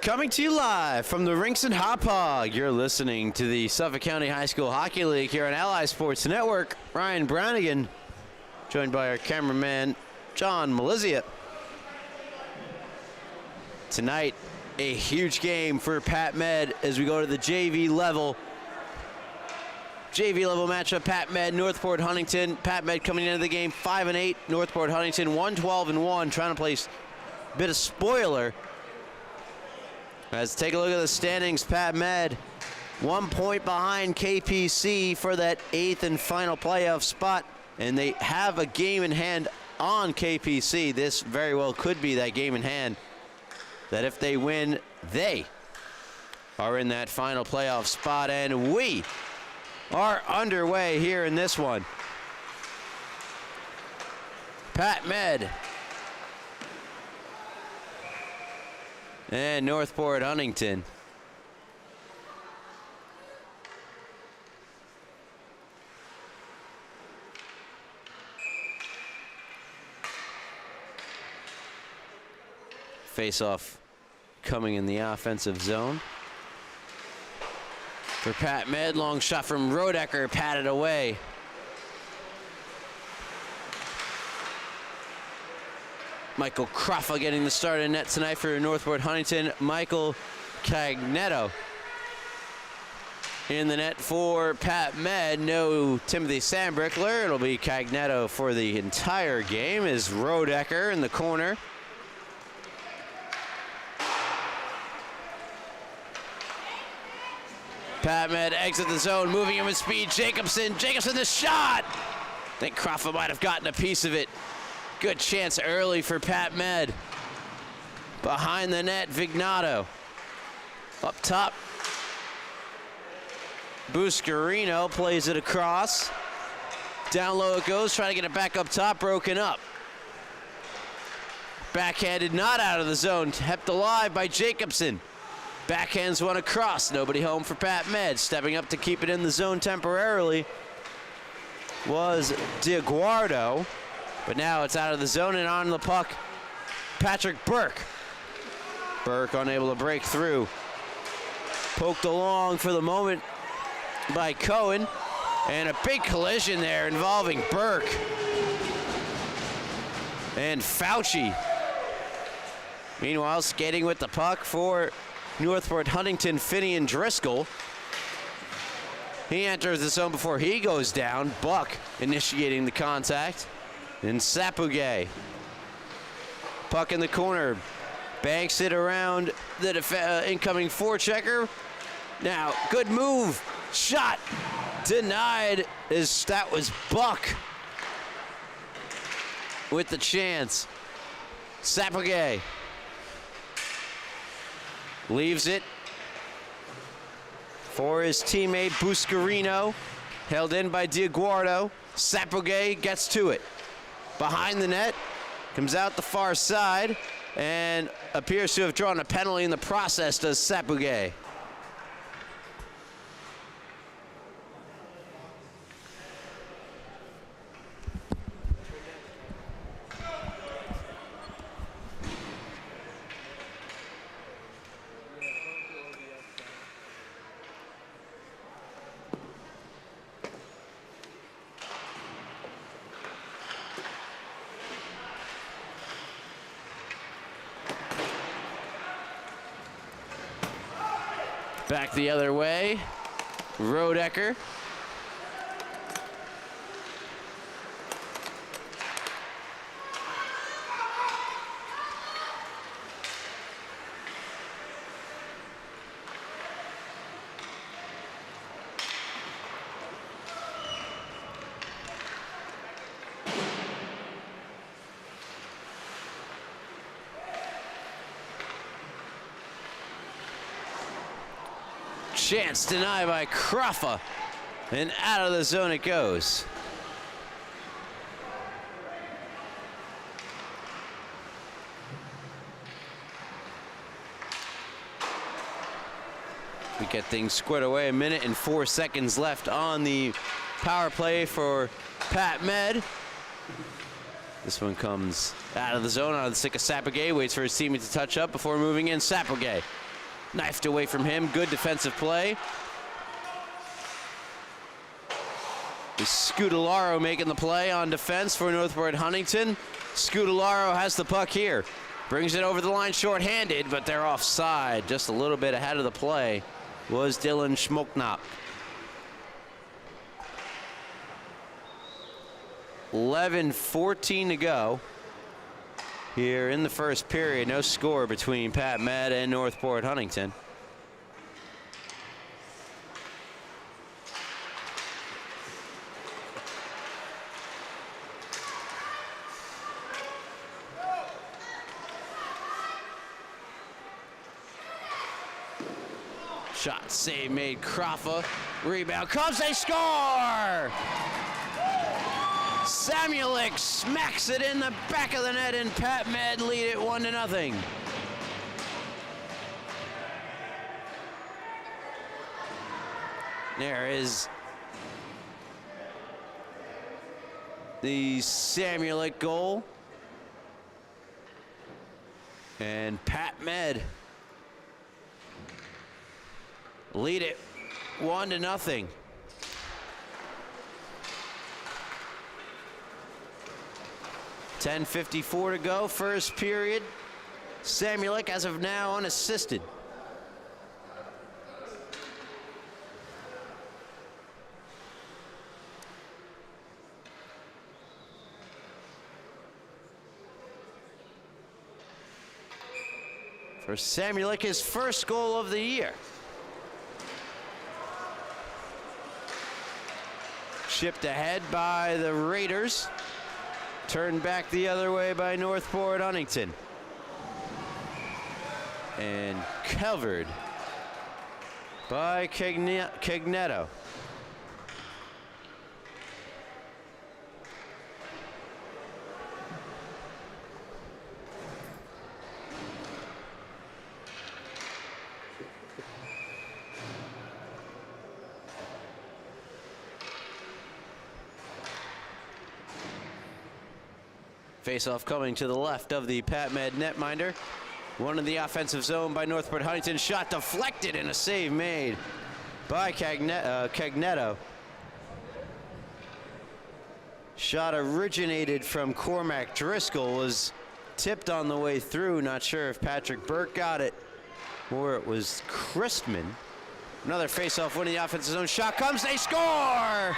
Coming to you live from the rinks in Hauppauge, you're listening to the Suffolk County High School Hockey League here on Ally Sports Network. Ryan Brownigan, joined by our cameraman, John Malizia. Tonight, a huge game for Pat Med as we go to the JV level. JV level matchup, Pat Med, Northport, Huntington. Pat Med coming into the game 5-8, Northport, Huntington 1-12-1, trying to place a bit of spoiler. Let's take a look at the standings. Pat Med 1 point behind KPC for that 8th and final playoff spot, and they have a game in hand on KPC. This very well could be that game in hand that if they win, they are in that final playoff spot, and we are underway here in this one. Pat Med and Northport Huntington. Face-off coming in the offensive zone. For Pat Med, long shot from Rodecker, patted away. Michael Croffa getting the start in net tonight for Northport Huntington. Michael Cagnetto in the net for Pat Med. No Timothy Sandbrickler. It'll be Cagnetto for the entire game as Rodecker in the corner. Pat Med exit the zone, moving in with speed. Jacobson the shot! I think Croffa might have gotten a piece of it. Good chance early for Pat Med. Behind the net, Vignato. Up top, Buscarino plays it across. Down low it goes, trying to get it back up top, broken up. Backhanded, not out of the zone, kept alive by Jacobson. Backhands one across, nobody home for Pat Med. Stepping up to keep it in the zone temporarily was DeGuardo. But now it's out of the zone and on the puck, Patrick Burke. Burke unable to break through. Poked along for the moment by Cohen. And a big collision there involving Burke and Fauci. Meanwhile, skating with the puck for Northport Huntington, Finian Driscoll. He enters the zone before he goes down. Buck initiating the contact. And Sapugay. Puck in the corner. Banks it around the incoming forechecker. Now, good move. Shot. Denied as that was Buck with the chance. Sapugay leaves it for his teammate Buscarino. Held in by DeGuardo. Sapugay gets to it. Behind the net, comes out the far side, and appears to have drawn a penalty in the process, does Sapugay. Back the other way, Rodecker. Chance denied by Croffa, and out of the zone it goes. We get things squared away. 1 minute and 4 seconds left on the power play for Pat Med. This one comes out of the zone, on the stick of Sapugay, waits for his teammate to touch up before moving in. Sapugay Knifed away from him. Good defensive play. Scudolaro making the play on defense for Northport Huntington. Scudolaro has the puck here. Brings it over the line shorthanded, but they're offside. Just a little bit ahead of the play was Dylan Schmoknop. 11:14 to go here in the first period. No score between Pat Med and Northport Huntington. Shot save made. Kraffa. Rebound comes, they score! Samuelek smacks it in the back of the net, and Pat Med lead it 1-0. There is the Samuelek goal. And Pat Med lead it 1-0. $10:54 to go, first period. Samuelek as of now unassisted. For Samuelek, his first goal of the year. Chipped ahead by the Raiders. Turned back the other way by Northport Huntington. And covered by Cagnetto. Face-off coming to the left of the Pat Med netminder. One in the offensive zone by Northport Huntington. Shot deflected and a save made by Cagnetto. Shot originated from Cormac Driscoll, was tipped on the way through. Not sure if Patrick Burke got it or it was Christman. Another face-off, one in the offensive zone. Shot comes, they score!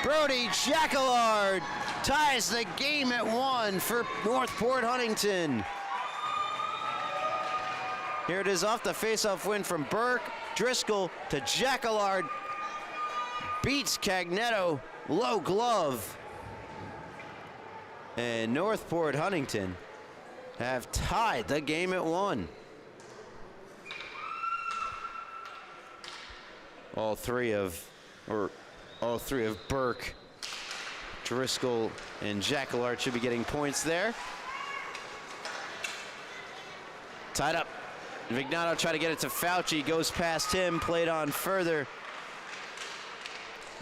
Brody Jacquillard ties the game at 1 for Northport Huntington. Here it is off the face-off win from Burke. Driscoll to Jacquillard. Beats Cagnetto, low glove. And Northport Huntington have tied the game at 1. All three of Burke, Driscoll, and Jacquillard should be getting points there. Tied up. Vignato tried to get it to Fauci, goes past him, played on further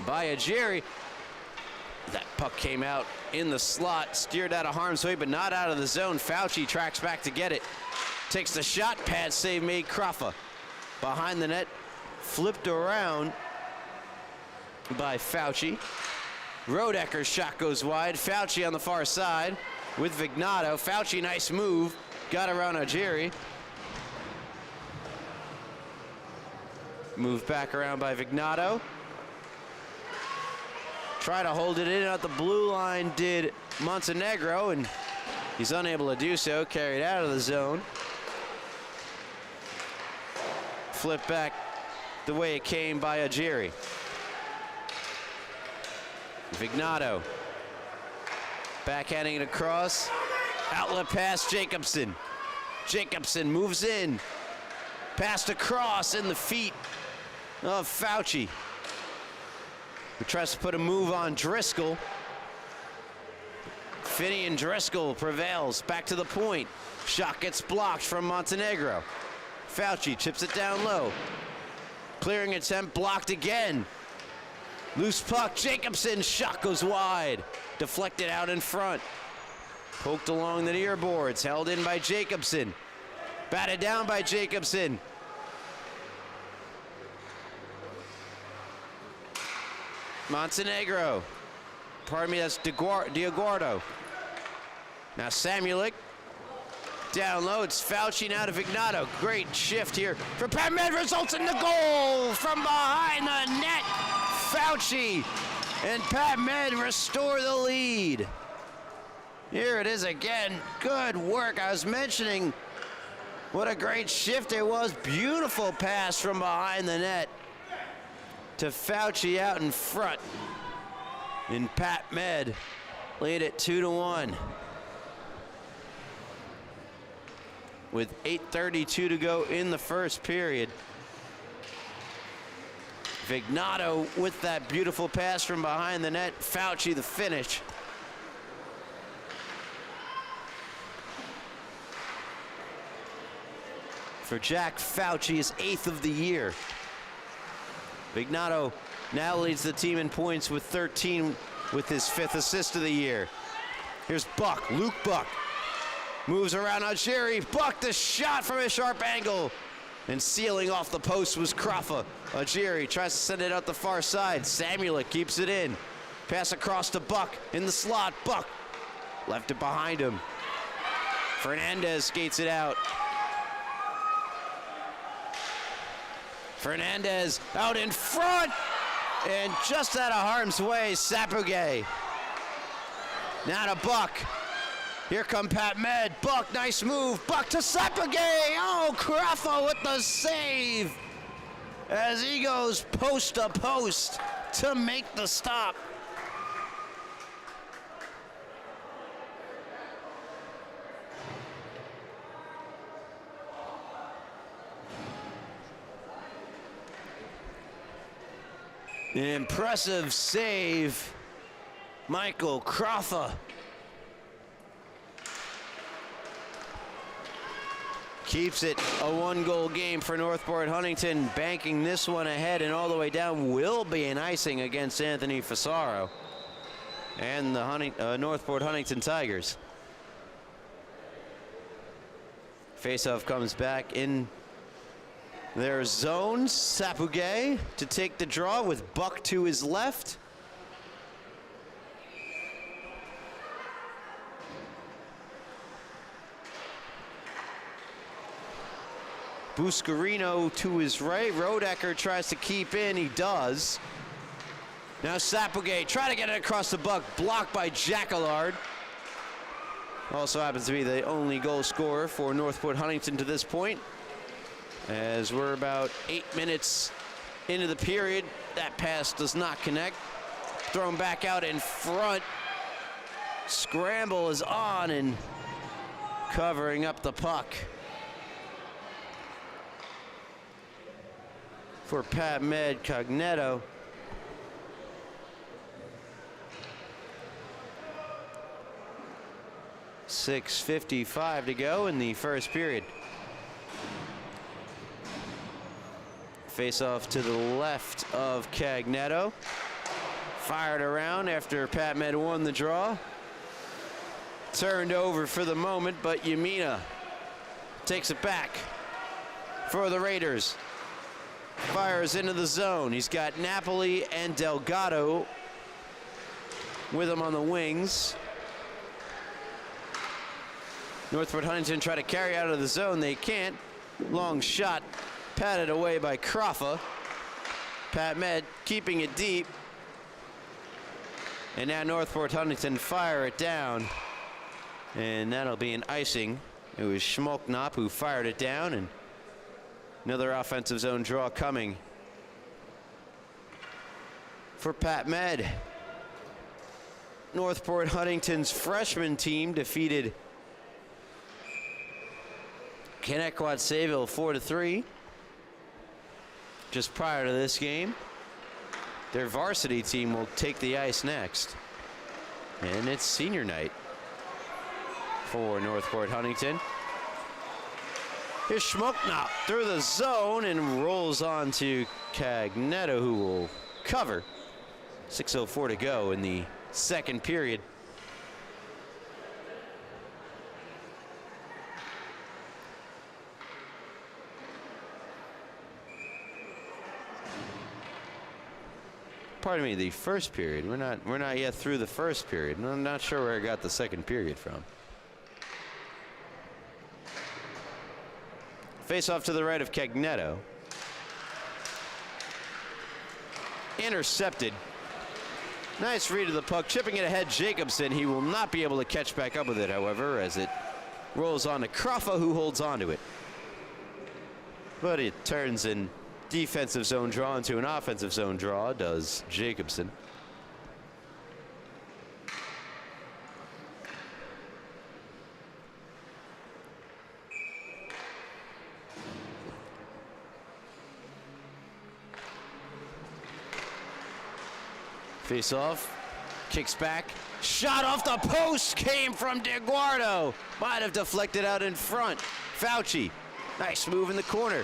by Ajiri. That puck came out in the slot, steered out of harm's way, but not out of the zone. Fauci tracks back to get it. Takes the shot, pad save made. Kraffa behind the net, flipped around by Fauci. Rodecker's shot goes wide. Fauci on the far side with Vignato. Fauci, nice move. Got around Ajiri. Moved back around by Vignato. Try to hold it in at the blue line did Montenegro, and he's unable to do so. Carried out of the zone. Flipped back the way it came by Ajiri. Vignato backhanding it across. Outlet pass, Jacobson. Jacobson moves in. Passed across in the feet of Fauci, who tries to put a move on Driscoll. Finney and Driscoll prevails. Back to the point. Shot gets blocked from Montenegro. Fauci chips it down low. Clearing attempt blocked again. Loose puck, Jacobson, shot goes wide. Deflected out in front. Poked along the near boards, held in by Jacobson. Batted down by Jacobson. Montenegro. Pardon me, that's Diaguardo. Now Samuelic. Down low, it's Fauci now to Vignato. Great shift here for Pat Med, results in the goal from behind the net. Fauci and Pat Med restore the lead. Here it is again. Good work. I was mentioning what a great shift it was. Beautiful pass from behind the net to Fauci out in front. And Pat Med lead it 2-1. With 8:32 to go in the first period. Vignato with that beautiful pass from behind the net. Fauci the finish. For Jack Fauci, his 8th of the year. Vignato now leads the team in points with 13 with his 5th assist of the year. Here's Buck, Luke Buck. Moves around Algieri. Buck the shot from a sharp angle. And sealing off the post was Kraffa. Algieri tries to send it out the far side. Samuelic keeps it in. Pass across to Buck in the slot. Buck left it behind him. Fernandez skates it out. Fernandez out in front. And just out of harm's way, Sapugay. Now to Buck. Here come Pat Med. Buck, nice move. Buck to Sapugay. Oh, Kraffa with the save as he goes post to post to make the stop. Impressive save, Michael Kraffa. Keeps it a 1-goal game for Northport Huntington, banking this one ahead, and all the way down will be an icing against Anthony Fasaro and the Northport Huntington Tigers. Faceoff comes back in their zone. Sapugay to take the draw with Buck to his left. Buscarino to his right. Rodecker tries to keep in. He does. Now Sapugay try to get it across the Buck. Blocked by Jacquelard. Also happens to be the only goal scorer for Northport Huntington to this point. As we're about 8 minutes into the period. That pass does not connect. Thrown back out in front. Scramble is on and covering up the puck. For Pat Med, Cogneto. .6:55 to go in the first period. Face off to the left of Cagneto. Fired around after Pat Med won the draw. Turned over for the moment, but Yamina takes it back for the Raiders. Fires into the zone. He's got Napoli and Delgado with him on the wings. Northport Huntington try to carry out of the zone. They can't. Long shot patted away by Kraffa. Pat Med keeping it deep. And now Northport Huntington fire it down. And that'll be an icing. It was Schmolknop who fired it down, and another offensive zone draw coming for Pat Med. Northport Huntington's freshman team defeated Kennequot Sayville 4-3 just prior to this game. Their varsity team will take the ice next. And it's senior night for Northport Huntington. Here's Schmolknop through the zone and rolls on to Cagneto, who will cover. 6:04 to go in the second period. pardon me, the first period. We're not yet through the first period. And I'm not sure where I got the second period from. Face off to the right of Cagnetto. Intercepted. Nice read of the puck, chipping it ahead. Jacobson. He will not be able to catch back up with it, however, as it rolls on to Kraffa, who holds on to it. But it turns in defensive zone draw into an offensive zone draw, does Jacobson. Face off, kicks back, shot off the post, came from DeGuardo. Might have deflected out in front. Fauci, nice move in the corner.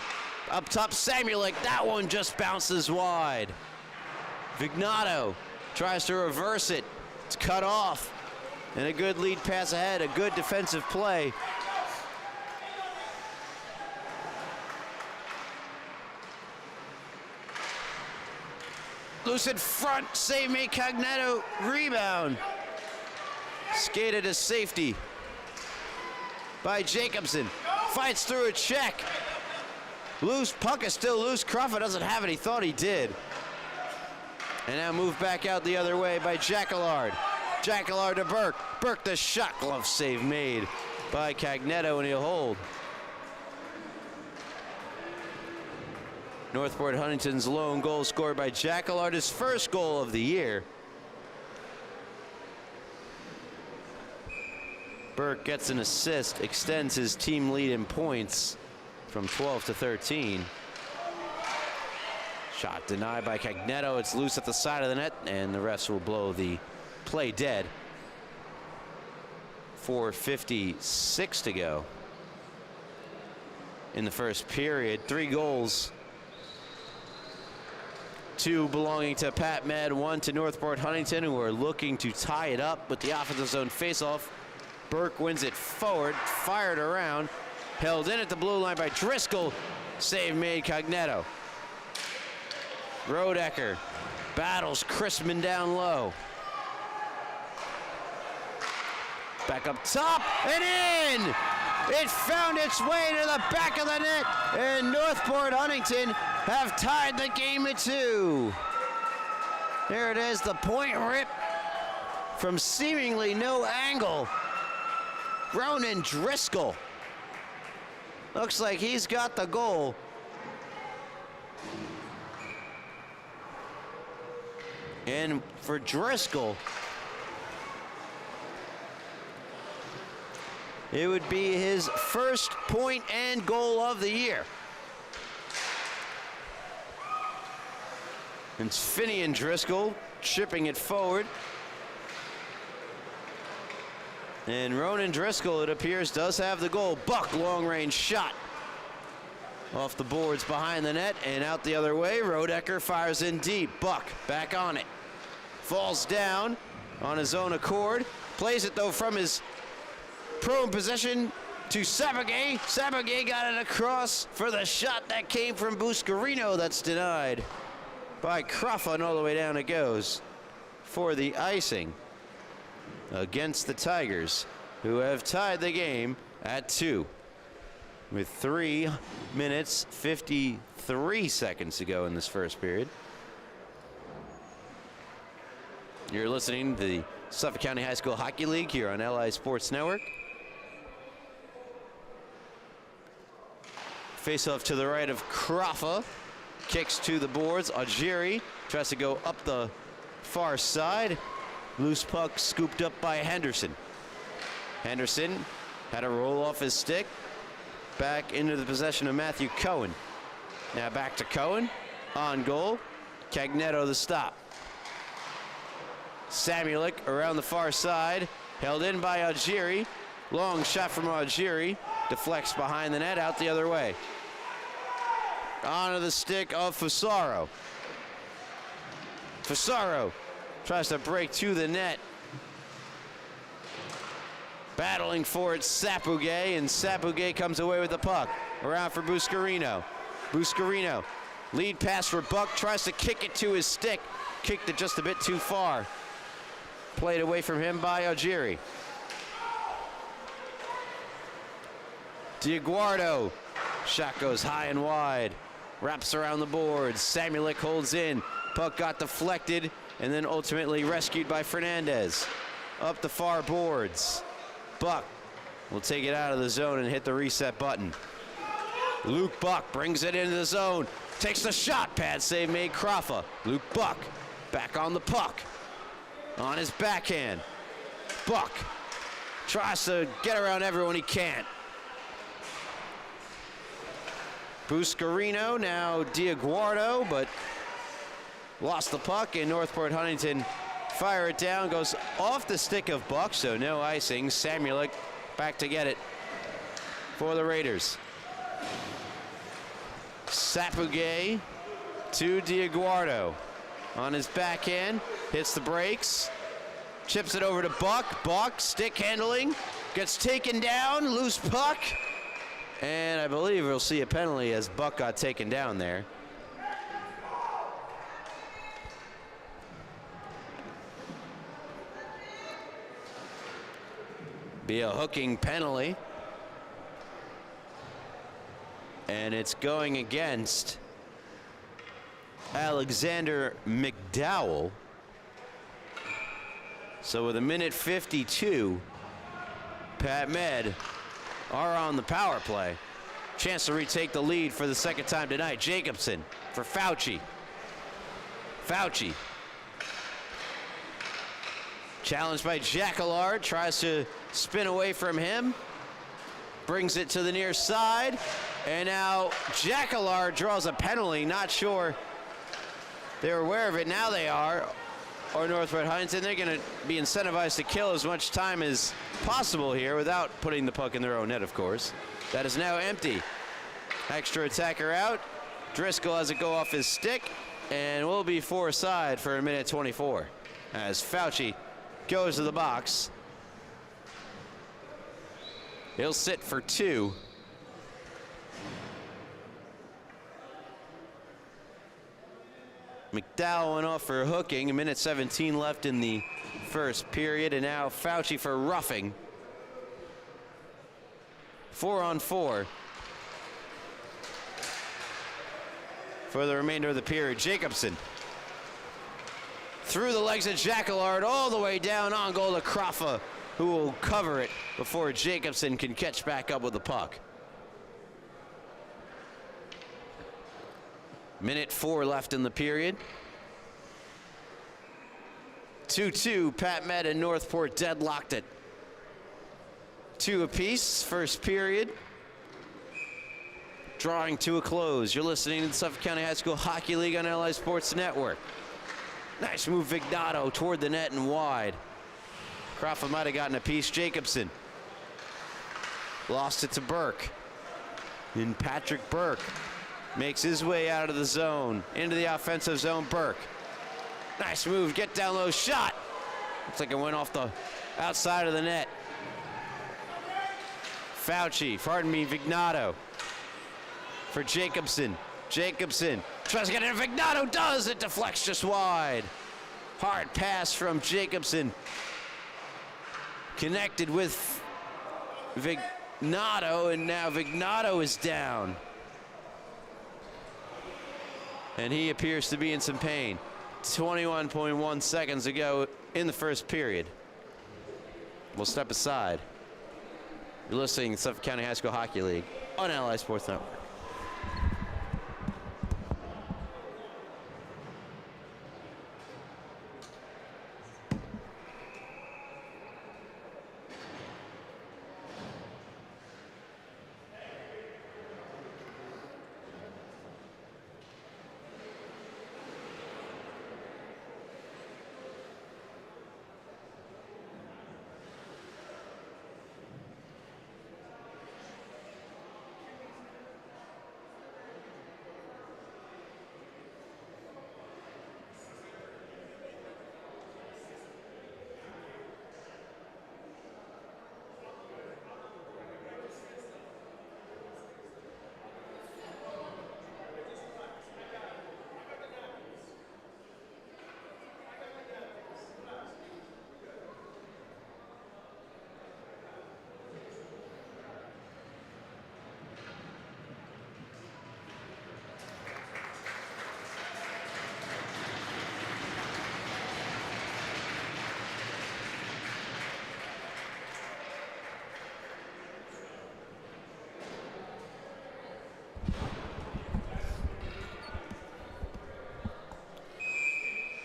Up top, Samuelek, that one just bounces wide. Vignato tries to reverse it. It's cut off. And a good lead pass ahead, a good defensive play. Loose in front, save made, Cagnetto, rebound. Skated to safety by Jacobson. Fights through a check. Loose, puck is still loose. Kraffa doesn't have it, he thought he did. And now moved back out the other way by Jacquillard. Jacquillard to Burke. Burke, the shot glove save made by Cagnetto, and he'll hold. Northport Huntington's lone goal scored by Jacquillard, his first goal of the year. Burke gets an assist, extends his team lead in points from 12 to 13. Shot denied by Cagnetto. It's loose at the side of the net, and the refs will blow the play dead. 4:56 to go in the first period. 3 goals. 2 belonging to Pat Med, 1 to Northport Huntington, who are looking to tie it up with the offensive zone faceoff. Burke wins it forward, fired around, held in at the blue line by Driscoll. Save made, Cagnetto. Rodecker battles Crispin down low. Back up top and in! It found its way to the back of the net, and Northport Huntington have tied the game at 2. There it is, the point rip from seemingly no angle. Ronan Driscoll. Looks like he's got the goal. And for Driscoll, it would be his first point and goal of the year. It's Finney and Driscoll chipping it forward. And Ronan Driscoll, it appears, does have the goal. Buck, long-range shot. Off the boards behind the net and out the other way. Rodecker fires in deep. Buck back on it. Falls down on his own accord. Plays it, though, from his prone possession to Sabagay. Sabagay got it across for the shot that came from Buscarino. That's denied by Kraffa, and all the way down it goes for the icing against the Tigers, who have tied the game at 2 with 3 minutes 53 seconds to go in this first period. You're listening to the Suffolk County High School Hockey League here on LI Sports Network. Face off to the right of Kraffa. Kicks to the boards. Augeri tries to go up the far side. Loose puck scooped up by Henderson. Henderson had to roll off his stick. Back into the possession of Matthew Cohen. Now back to Cohen. On goal. Cagnetto the stop. Samuelek around the far side. Held in by Augeri. Long shot from Augeri. Deflects behind the net, out the other way. Onto the stick of Fusaro. Fusaro tries to break to the net. Battling for it, Sapugay, and Sapugay comes away with the puck. Around for Buscarino. Buscarino, lead pass for Buck, tries to kick it to his stick. kicked it just a bit too far. Played away from him by Algieri. DiGuardo. Shot goes high and wide. Wraps around the boards. Samulik holds in. Puck got deflected and then ultimately rescued by Fernandez. Up the far boards. Buck will take it out of the zone and hit the reset button. Luke Buck brings it into the zone. Takes the shot. Pad save made. Kraffa. Luke Buck back on the puck. On his backhand. Buck tries to get around everyone he can't. Buscarino, now DiGuardo, but lost the puck, and Northport Huntington fire it down. Goes off the stick of Buck, so no icing. Samulik back to get it for the Raiders. Patchogue to DiGuardo. On his backhand, hits the brakes, chips it over to Buck. Buck, stick handling, gets taken down, loose puck. And I believe we'll see a penalty as Buck got taken down there. Be a hooking penalty. And it's going against Alexander McDowell. So with 1:52, Pat Med are on the power play. Chance to retake the lead for the second time tonight. Jacobson for Fauci. Fauci. Challenged by Jacquelard. Tries to spin away from him. Brings it to the near side. And now Jacquelard draws a penalty. Not sure they're aware of it. Now they are. Or Northport Huntington, they're going to be incentivized to kill as much time as possible here without putting the puck in their own net, of course. That is now empty. Extra attacker out. Driscoll has it go off his stick, and will be four-side for 1:24 as Fauci goes to the box. He'll sit for 2. McDowell went off for hooking. 1:17 left in the first period, and now Fauci for roughing. 4-on-4 for the remainder of the period. Jacobson through the legs of Jacquelard all the way down on goal to Kraffa, who will cover it before Jacobson can catch back up with the puck. 1:04 left in the period. 2-2, Pat Med and Northport deadlocked it. 2 apiece, first period. Drawing to a close. You're listening to the Suffolk County High School Hockey League on LI Sports Network. Nice move, Vignato toward the net and wide. Kraffa might have gotten a piece. Jacobson lost it to Burke. And Patrick Burke makes his way out of the zone, into the offensive zone. Burke. Nice move, get down low, shot. Looks like it went off the outside of the net. Vignato for Jacobson. Jacobson tries to get in. Vignato does, it deflects just wide. Hard pass from Jacobson. Connected with Vignato, and now Vignato is down. And he appears to be in some pain. 21.1 seconds to go in the first period. We'll step aside. You're listening to Suffolk County High School Hockey League on LI Sports Network.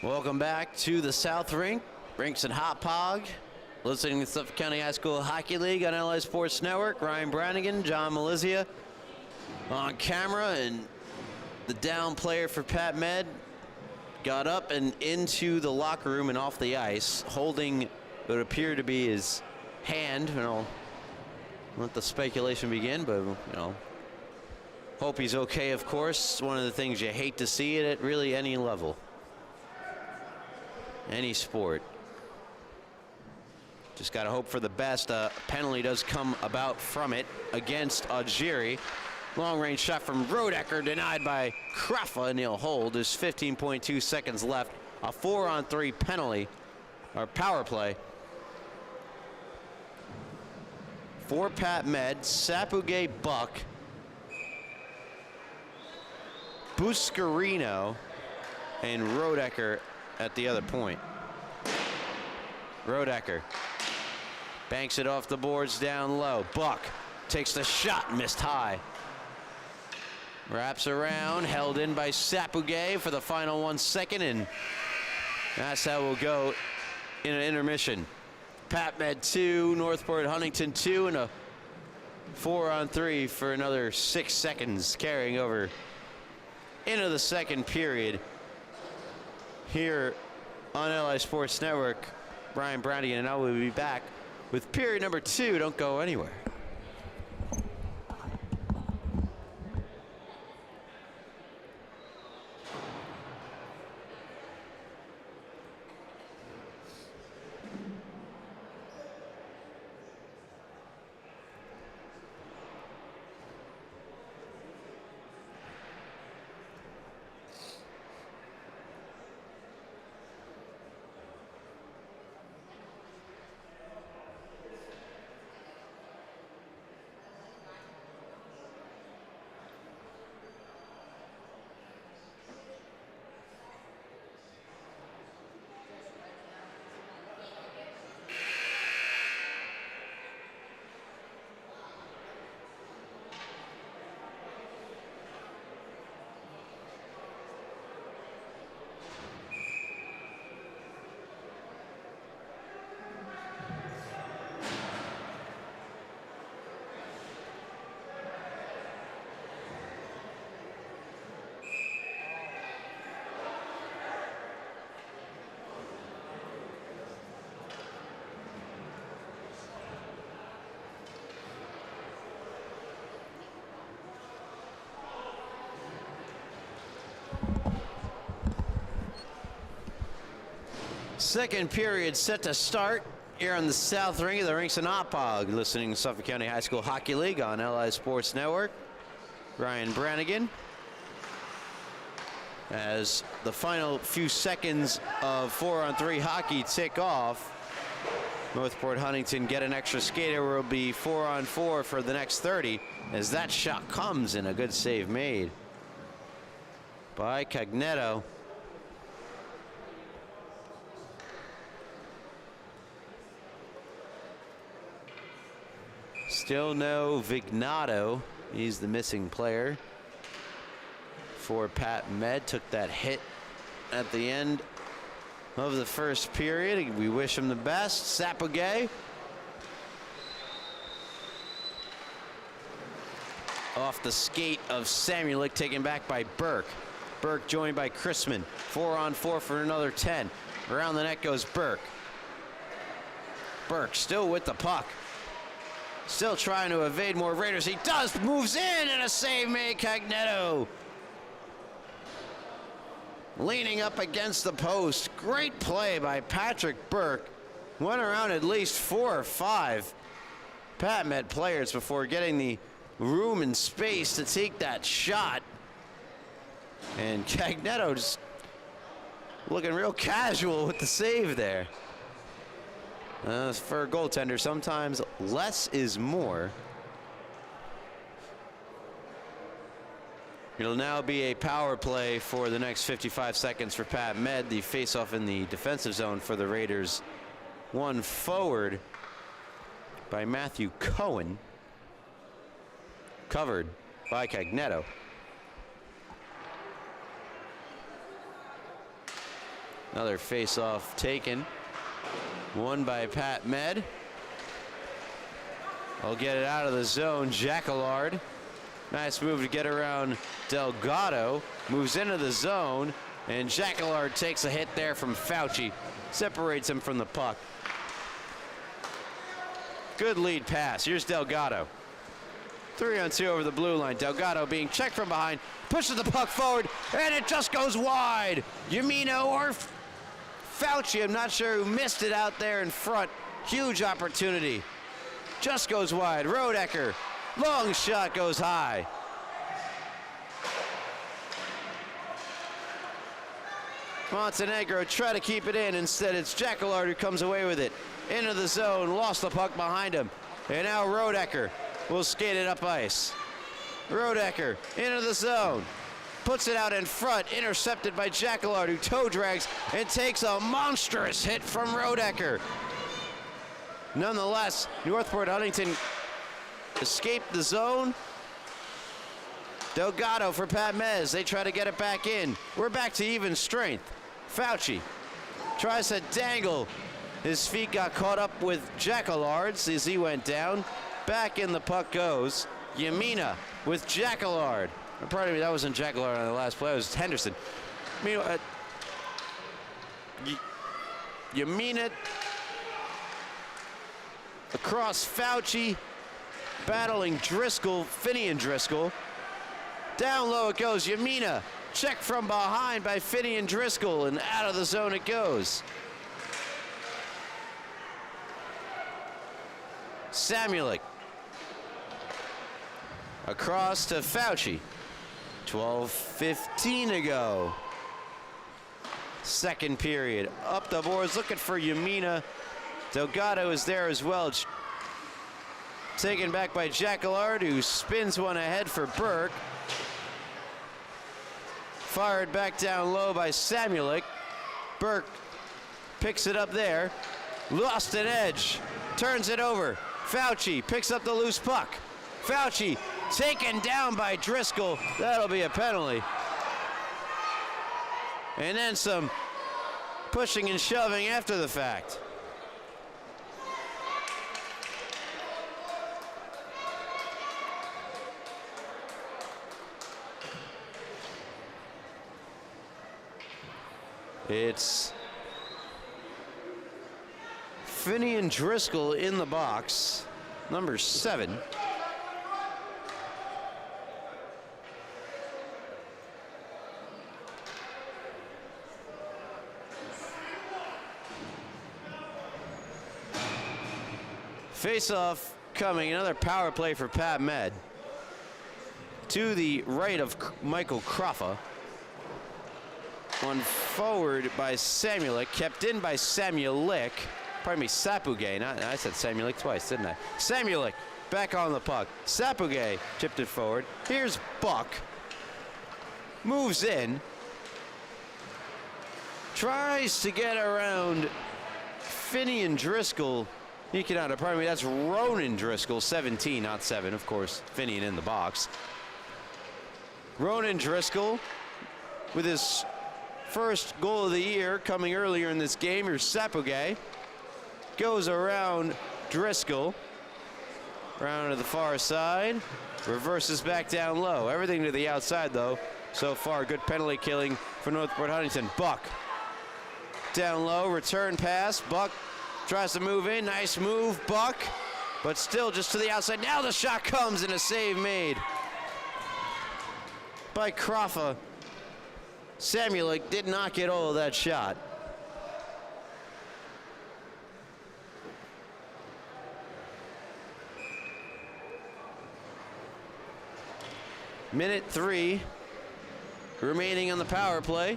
Welcome back to the South Rink. Rinks and Hauppauge. Listening to the Suffolk County High School Hockey League on LA Sports Network. Ryan Brannigan, John Malizia on camera, and the down player for Pat Med got up and into the locker room and off the ice, holding what would appear to be his hand. You know, let the speculation begin, but you know, hope he's okay. Of course, one of the things you hate to see it at really any level, any sport. Just got to hope for the best. Penalty does come about from it against Algieri. Long-range shot from Rodecker denied by Kraffa, and he'll hold. There's 15.2 seconds left. A 4-on-3 penalty, or power play. For Pat Med, Sapugay, Buck, Buscarino, and Rodecker at the other point. Rodecker banks it off the boards down low. Buck takes the shot, missed high. Wraps around, held in by Sapugay for the final 1 second, and that's how we'll go in an intermission. Pat Med 2, Northport Huntington 2, and a 4-on-3 for another 6 seconds, carrying over into the second period here on LA Sports Network. Brian Brannigan and I will be back with period number 2. Don't go anywhere. Second period set to start here on the South Ring of the Rinks and Hauppauge. Listening to Suffolk County High School Hockey League on LA Sports Network. Ryan Brannigan. As the final few seconds of 4-on-3 hockey tick off, Northport Huntington get an extra skater where it'll be 4-on-4 for the next 30, as that shot comes in. A good save made by Cagnetto. Still no Vignato. He's the missing player for Pat Med. Took that hit at the end of the first period. We wish him the best. Sapugay off the skate of Samuelic, taken back by Burke. Burke joined by Chrisman. 4-on-4 for another 10. Around the net goes Burke. Burke still with the puck. Still trying to evade more Raiders. He does, moves in, and a save made. Cagnetto leaning up against the post. Great play by Patrick Burke. Went around at least 4 or 5 Pat Med players before getting the room and space to take that shot. And Cagnetto just looking real casual with the save there. For a goaltender, sometimes less is more. It'll now be a power play for the next 55 seconds for Pat Med. The faceoff in the defensive zone for the Raiders. One forward by Matthew Cohen. Covered by Cagnetto. Another face-off taken. Won by Pat Med. I'll get it out of the zone. Jacquelard. Nice move to get around Delgado. Moves into the zone. And Jacquelard takes a hit there from Fauci. Separates him from the puck. Good lead pass. Here's Delgado. 3-on-2 over the blue line. Delgado being checked from behind. Pushes the puck forward. And it just goes wide. Yamino or Fauci. I'm not sure who missed it out there in front. Huge opportunity. Just goes wide. Rodecker. Long shot goes high. Montenegro try to keep it in. Instead, it's Jacquelard who comes away with it. Into the zone. Lost the puck behind him. And now Rodecker will skate it up ice. Rodecker into the zone. Puts it out in front. Intercepted by Jacquelard, who toe drags and takes a monstrous hit from Rodecker. Nonetheless, Northport Huntington escaped the zone. Delgado for Pat Mez. They try to get it back in. We're back to even strength. Fauci tries to dangle. His feet got caught up with Jacquelard's as he went down. Back in the puck goes. Yamina with Jacquelard. Pardon me, that wasn't Jacquelard on the last play. It was Henderson. Meanwhile, Yamina across Fauci, battling Driscoll, Finney and Driscoll. Down low it goes. Yamina checked from behind by Finney and Driscoll, and out of the zone it goes. Samuelic across to Fauci. 12:15 to go. Second period. Up the boards, looking for Yamina. Delgado is there as well. Taken back by Jacquelard, who spins one ahead for Burke. Fired back down low by Samuelic. Burke picks it up there. Lost an edge. Turns it over. Fauci picks up the loose puck. Fauci taken down by Driscoll. That'll be a penalty. And then some pushing and shoving after the fact. It's Finney and Driscoll in the box, number 7. Face-off coming, another power play for Pat Med. To the right of Michael Croffa. One forward by Samuelic, kept in by Samuelic. Pardon me, Sapugay. I said Samuelic twice, didn't I? Samuelic back on the puck. Sapugay tipped it forward. Here's Buck. Moves in. Tries to get around Finney and Driscoll. Eking out, pardon me, that's Ronan Driscoll, 17, not 7, of course. Finney in the box. Ronan Driscoll with his first goal of the year coming earlier in this game. Here's Sapugay. Goes around Driscoll. Round to the far side. Reverses back down low. Everything to the outside, though. So far, good penalty killing for Northport Huntington. Buck. Down low, return pass. Buck tries to move in. Nice move, Buck. But still just to the outside. Now the shot comes and a save made by Croffa. Samuelic did not get all of that shot. Minute 3 remaining on the power play.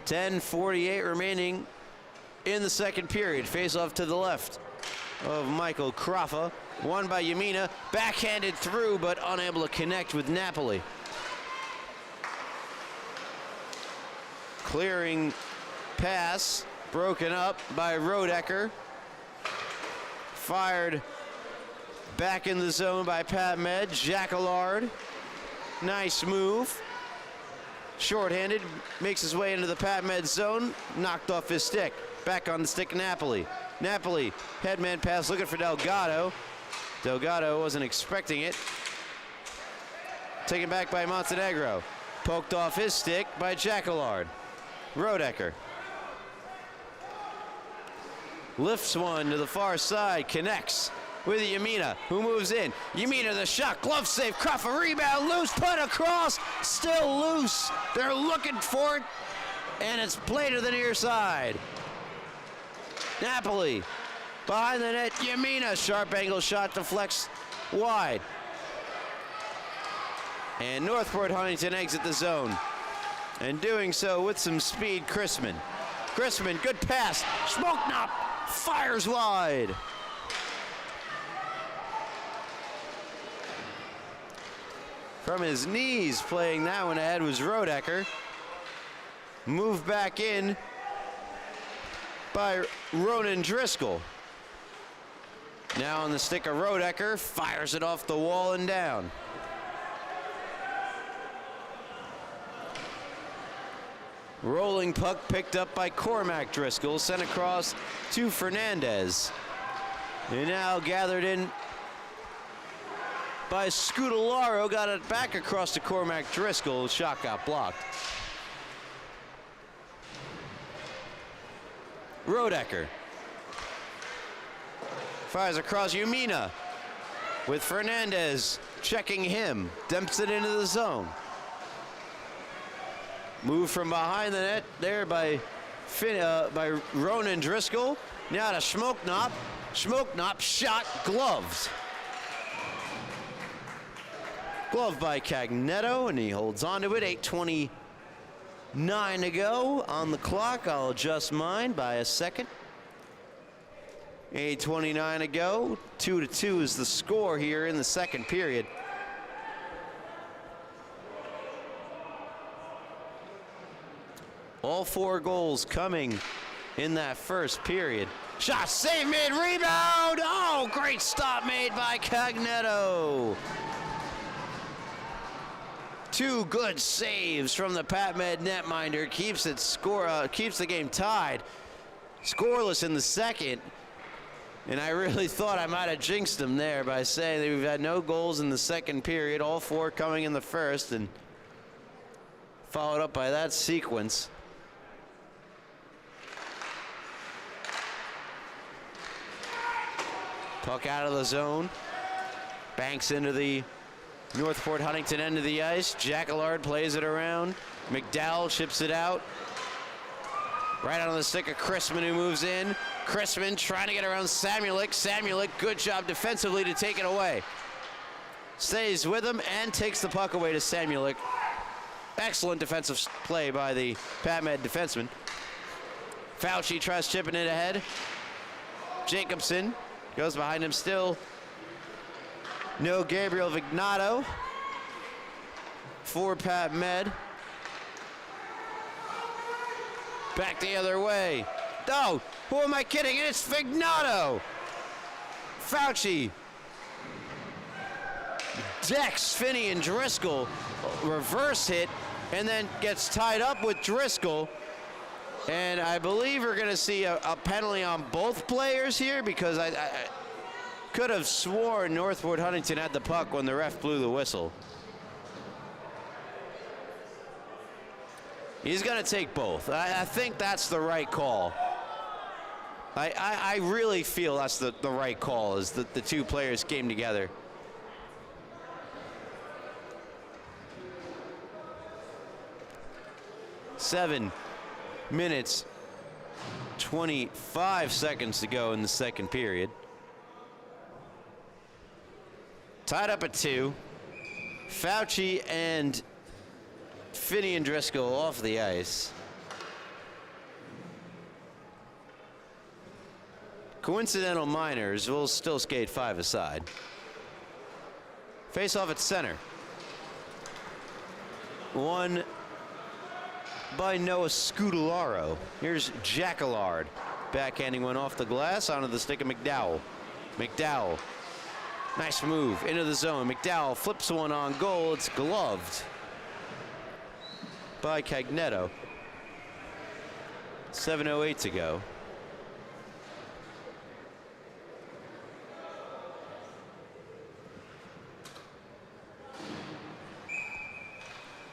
10:48 remaining in the second period. Face off to the left of Michael Croffa. Won by Yamina. Backhanded through, but unable to connect with Napoli. Clearing pass, broken up by Rodecker. Fired back in the zone by Pat Med. Jacquelard. Nice move. Short-handed, makes his way into the Pat Med zone, knocked off his stick. Back on the stick, Napoli. Napoli, headman pass looking for Delgado. Delgado wasn't expecting it. Taken back by Montenegro. Poked off his stick by Jacquelard. Rodecker. Lifts one to the far side, connects with Yamina, who moves in. Yamina, the shot, glove save, Crawford, rebound, loose, put across, still loose. They're looking for it, and it's played to the near side. Napoli, behind the net, Yamina, sharp angle shot deflects wide. And Northport Huntington exit the zone. And doing so with some speed, Chrisman. Chrisman, good pass, Smoke Knop, fires wide. From his knees, playing that one ahead was Rodecker. Moved back in by Ronan Driscoll. Now on the stick of Rodecker, fires it off the wall and down. Rolling puck picked up by Cormac Driscoll, sent across to Fernandez. And now gathered in by Scudolaro, got it back across to Cormac Driscoll. Shot got blocked. Rodecker fires across Yamina with Fernandez checking him. Dumps it into the zone. Move from behind the net there by Ronan Driscoll. Now to Smoke Knop. Smoke Knop shot gloved. Glove by Cagnetto, and he holds on to it. 8:29 to go on the clock. I'll adjust mine by a second. 8:29 to go. 2-2 is the score here in the second period. All 4 goals coming in that first period. Shot, save, mid, rebound. Oh, great stop made by Cagnetto. 2 good saves from the Pat Med netminder. Keeps the game tied. Scoreless in the second. And I really thought I might have jinxed them there by saying that we've had no goals in the second period, all 4 coming in the first, and followed up by that sequence. Puck out of the zone. Banks into the Northport Huntington end of the ice. Jacquelard plays it around. McDowell chips it out. Right on the stick of Chrisman, who moves in. Chrisman trying to get around Samulik. Samulik, good job defensively to take it away. Stays with him and takes the puck away to Samulik. Excellent defensive play by the Pat Med defenseman. Fauci tries chipping it ahead. Jacobson goes behind him still. No Gabriel Vignato for Pat Med. Back the other way. Oh, who am I kidding? It's Vignato. Fauci. Decks Finney and Driscoll. Reverse hit and then gets tied up with Driscoll. And I believe we're going to see a penalty on both players here, because I could have sworn Northport Huntington had the puck when the ref blew the whistle. He's going to take both. I think that's the right call. I really feel that's the right call, is that the 2 players came together. Seven minutes, 25 seconds to go in the second period. Tied up at 2. Fauci and Finney and Driscoll off the ice. Coincidental minors will still skate 5 aside. Face off at center. One by Noah Scudolaro. Here's Jacquelard. Backhanding one off the glass onto the stick of McDowell. McDowell. Nice move into the zone. McDowell flips one on goal. It's gloved by Cagnetto. 7:08 to go.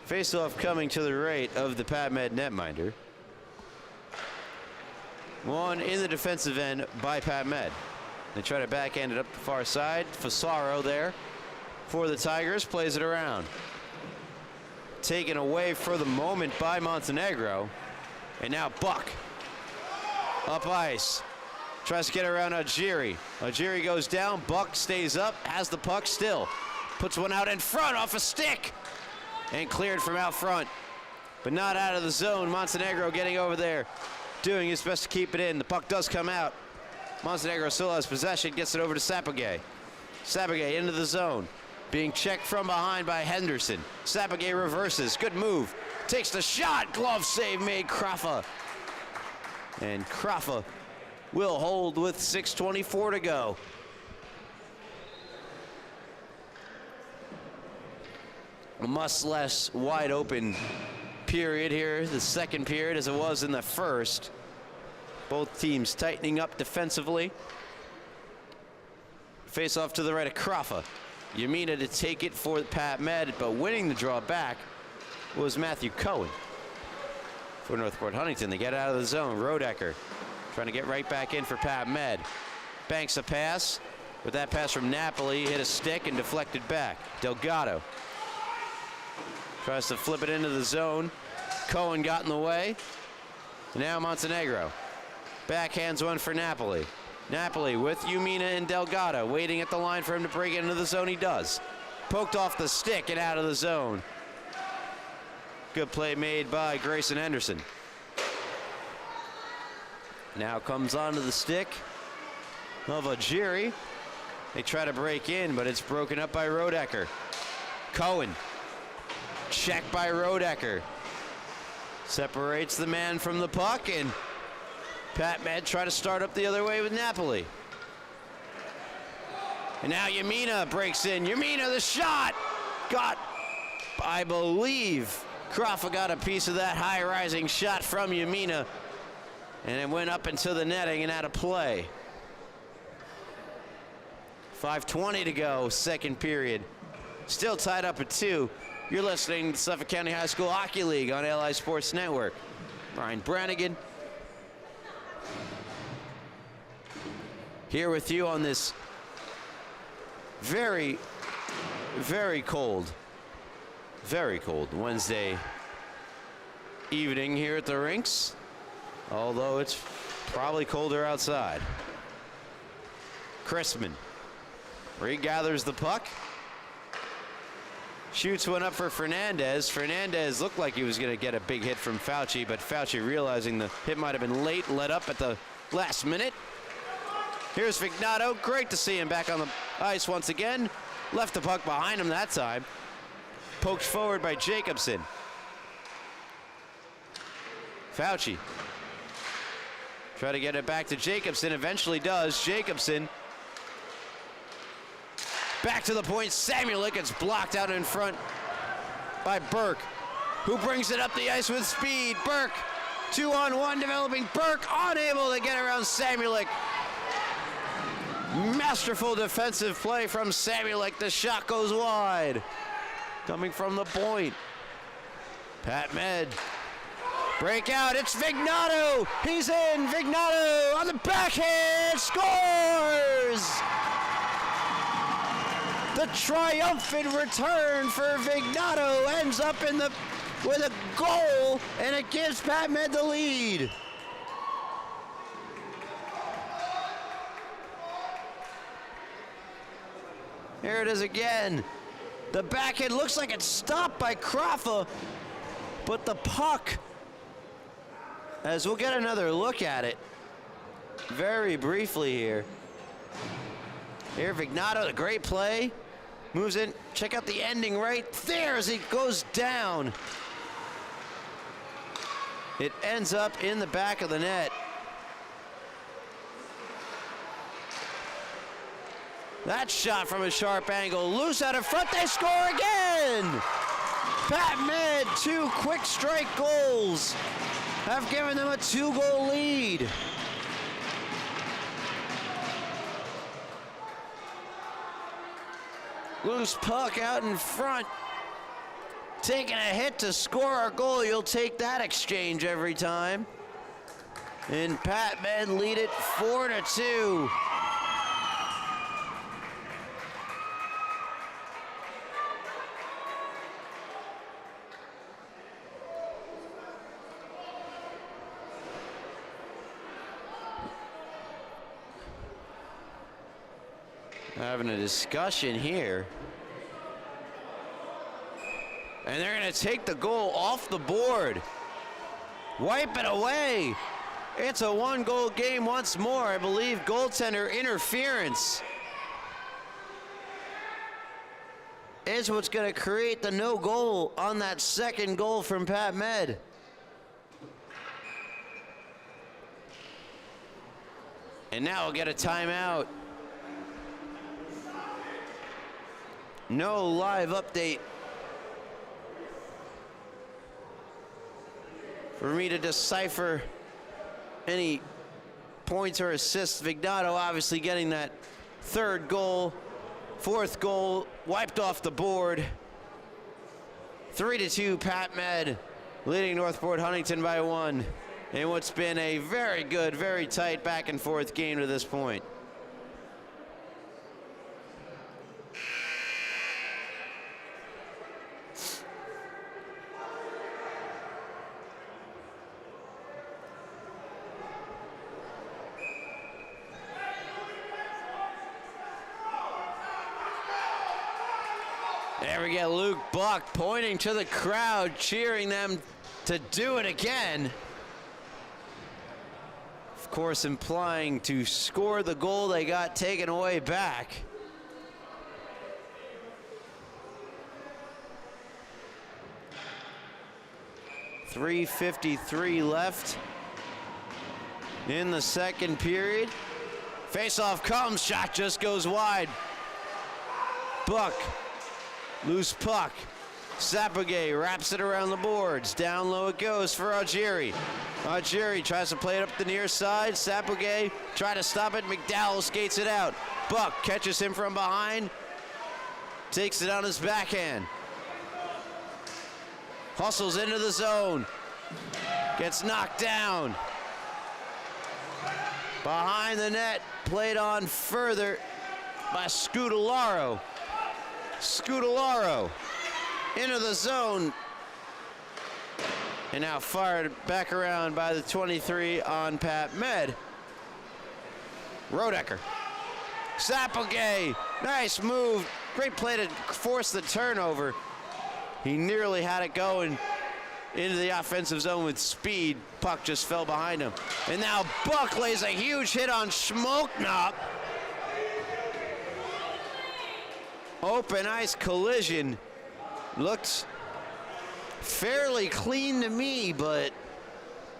Face-off coming to the right of the PatMed netminder. One in the defensive end by PatMed. They try to backhand it up the far side. Fasaro there for the Tigers, plays it around. Taken away for the moment by Montenegro. And now Buck up ice. Tries to get around Algieri. Algieri goes down. Buck stays up, has the puck still. Puts one out in front off a stick. And cleared from out front, but not out of the zone. Montenegro getting over there, doing his best to keep it in. The puck does come out. Montenegro still has possession, gets it over to Sapagay. Sapagay into the zone, being checked from behind by Henderson. Sapagay reverses, good move. Takes the shot, glove save made, Kraffa. And Kraffa will hold with 6:24 to go. A much less wide open period here, the second period, as it was in the first. Both teams tightening up defensively. Face off to the right of Kraffa. Yamina to take it for PatMed, but winning the draw back was Matthew Cohen for Northport Huntington. They get out of the zone. Rodecker trying to get right back in for PatMed. Banks a pass. With that pass from Napoli, hit a stick and deflected back. Delgado tries to flip it into the zone. Cohen got in the way. Now Montenegro. Backhands one for Napoli. Napoli with Yumina and Delgado waiting at the line for him to break into the zone. He does. Poked off the stick and out of the zone. Good play made by Grayson Henderson. Now comes onto the stick of Algieri. They try to break in, but it's broken up by Rodecker. Cohen. Checked by Rodecker. Separates the man from the puck, and PatMed try to start up the other way with Napoli. And now Yamina breaks in. Yamina, the shot! Got, I believe, Kraffa got a piece of that high-rising shot from Yamina, and it went up into the netting and out of play. 5:20 to go, second period. Still tied up at 2. You're listening to Suffolk County High School Hockey League on LI Sports Network. Brian Brannigan here with you on this very, very cold Wednesday evening here at the rinks, although it's probably colder outside. Chrisman regathers the puck. Shoots one up for Fernandez. Fernandez looked like he was going to get a big hit from Fauci, but Fauci, realizing the hit might have been late, let up at the last minute. Here's Vignato. Great to see him back on the ice once again. Left the puck behind him that time. Poked forward by Jacobson. Fauci. Try to get it back to Jacobson. Eventually does. Jacobson. Back to the point, Samuelic gets blocked out in front by Burke, who brings it up the ice with speed. Burke, 2-on-1 developing. Burke unable to get around Samuelic. Masterful defensive play from Samuelic. The shot goes wide. Coming from the point. PatMed. Breakout, it's Vignato. He's in. Vignato on the backhand, scores! The triumphant return for Vignato ends up with a goal, and it gives PatMed the lead. Here it is again. The backhand looks like it's stopped by Kraffa, but the puck, as we'll get another look at it very briefly here. Here, Vignato, a great play. Moves in. Check out the ending right there as he goes down. It ends up in the back of the net. That shot from a sharp angle. Loose out in front. They score again. Pat Med, 2 quick strike goals have given them a 2-goal lead. Loose puck out in front. Taking a hit to score a goal. You'll take that exchange every time. And Pat Med lead it 4-2. Having a discussion here. And they're going to take the goal off the board. Wipe it away. It's a 1-goal game once more. I believe goaltender interference is what's going to create the no goal on that second goal from Pat Med. And now we'll get a timeout. No live update for me to decipher any points or assists. Vignato obviously getting that 3rd goal, 4th goal wiped off the board. 3-2, Pat Med leading Northport Huntington by 1 in what's been a very good, very tight back and forth game to this point. There we get Luke Buck pointing to the crowd, cheering them to do it again. Of course, implying to score the goal they got taken away back. .353 left in the second period. Face-off comes, shot just goes wide. Buck. Loose puck. Sapogay wraps it around the boards. Down low it goes for Algieri. Algieri tries to play it up the near side. Sapogay try to stop it. McDowell skates it out. Buck catches him from behind. Takes it on his backhand. Hustles into the zone. Gets knocked down. Behind the net. Played on further by Scudellaro. Scudellaro into the zone. And now fired back around by the 23 on Pat Med. Rodecker. Sapogay. Nice move. Great play to force the turnover. He nearly had it going into the offensive zone with speed. Puck just fell behind him. And now Buck lays a huge hit on Schmolknop. Open ice collision. Looks fairly clean to me, but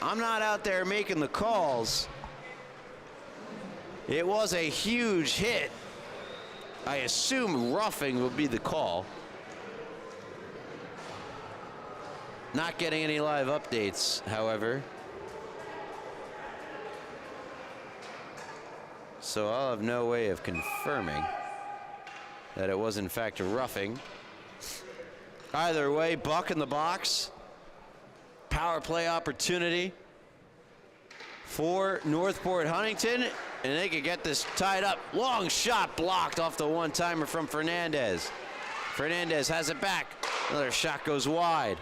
I'm not out there making the calls. It was a huge hit. I assume roughing would be the call. Not getting any live updates, however. So I'll have no way of confirming that it was in fact a roughing. Either way, Buck in the box. Power play opportunity for Northport Huntington, and they could get this tied up. Long shot blocked off the one-timer from Fernandez. Fernandez has it back. Another shot goes wide.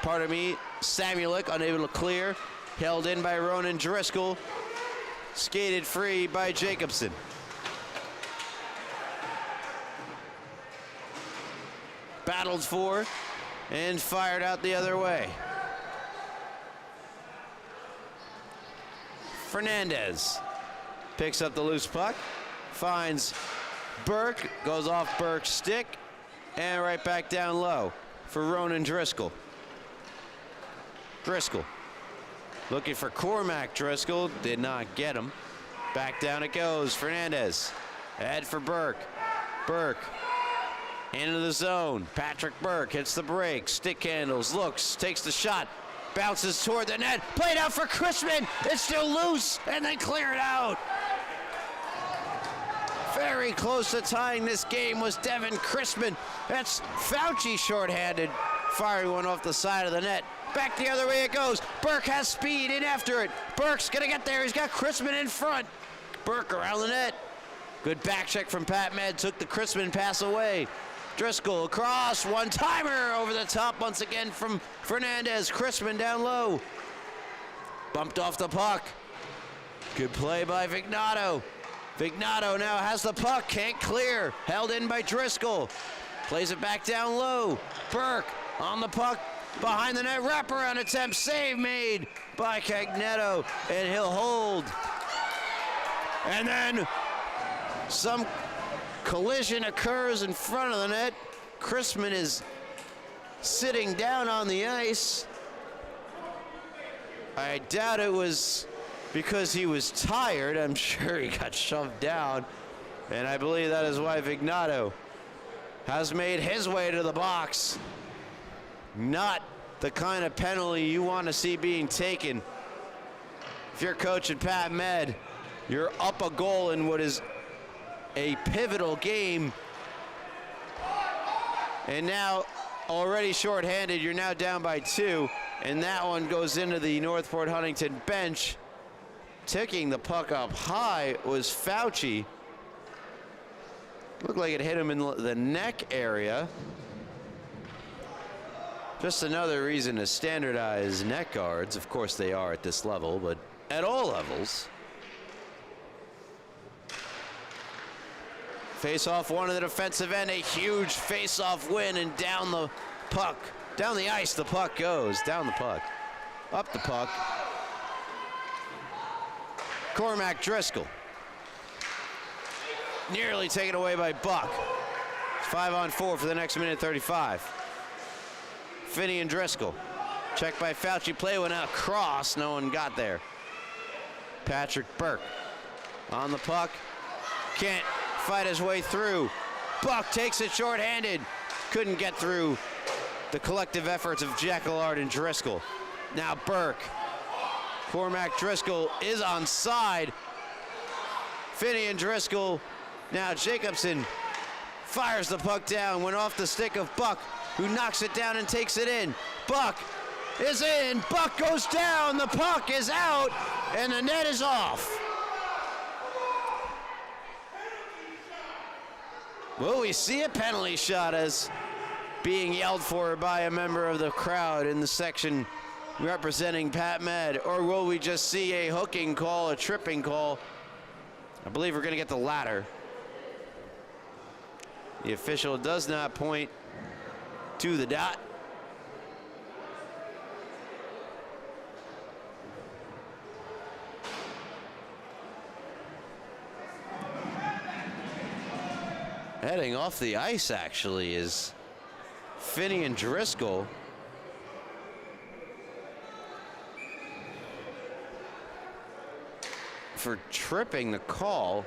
Samuelic unable to clear. Held in by Ronan Driscoll. Skated free by Jacobson. Battled for and fired out the other way. Fernandez picks up the loose puck, finds Burke, goes off Burke's stick, and right back down low for Ronan Driscoll. Driscoll looking for Cormac. Driscoll did not get him. Back down it goes. Fernandez ahead for Burke. Burke Into the zone. Patrick Burke hits the break. Stick handles, looks, takes the shot. Bounces toward the net. Played out for Chrisman. It's still loose, and they clear it out. Very close to tying this game was Devin Chrisman. That's Fauci shorthanded, firing one off the side of the net. Back the other way it goes. Burke has speed in after it. Burke's gonna get there. He's got Chrisman in front. Burke around the net. Good back check from Pat Med. Took the Chrisman pass away. Driscoll across. One-timer over the top once again from Fernandez. Chrisman down low. Bumped off the puck. Good play by Vignato. Vignato now has the puck, can't clear. Held in by Driscoll. Plays it back down low. Burke on the puck, behind the net, wraparound attempt, save made by Cagnetto, and he'll hold. And then some collision occurs in front of the net. Chrisman is sitting down on the ice. I doubt it was because he was tired. I'm sure he got shoved down, and I believe that is why Vignato has made his way to the box. Not the kind of penalty you want to see being taken. If you're coaching Pat Med, you're up a goal in what is a pivotal game, and now already shorthanded, you're now down by 2, and that one goes into the Northport Huntington bench. Ticking the puck up high was Fauci. Looked like it hit him in the neck area. Just another reason to standardize neck guards. Of course they are at this level, but at all levels. Face-off one in the defensive end, a huge face-off win, and down the puck. Down the ice the puck goes, down the puck. Up the puck. Cormac Driscoll. Nearly taken away by Buck. It's 5-on-4 for the next minute 35. Finney and Driscoll. Checked by Fauci, play went out across, no one got there. Patrick Burke on the puck. Can't fight his way through. Buck takes it shorthanded. Couldn't get through the collective efforts of Jackallard and Driscoll. Now Burke. Cormac Driscoll is onside. Finney and Driscoll. Now Jacobson fires the puck down, went off the stick of Buck, who knocks it down and takes it in. Buck is in, Buck goes down, the puck is out, and the net is off. Will we see a penalty shot as being yelled for by a member of the crowd in the section representing Pat Med, or will we just see a hooking call, a tripping call? I believe we're going to get the latter. The official does not point to the dot. Heading off the ice actually is Finney and Driscoll. For tripping the call.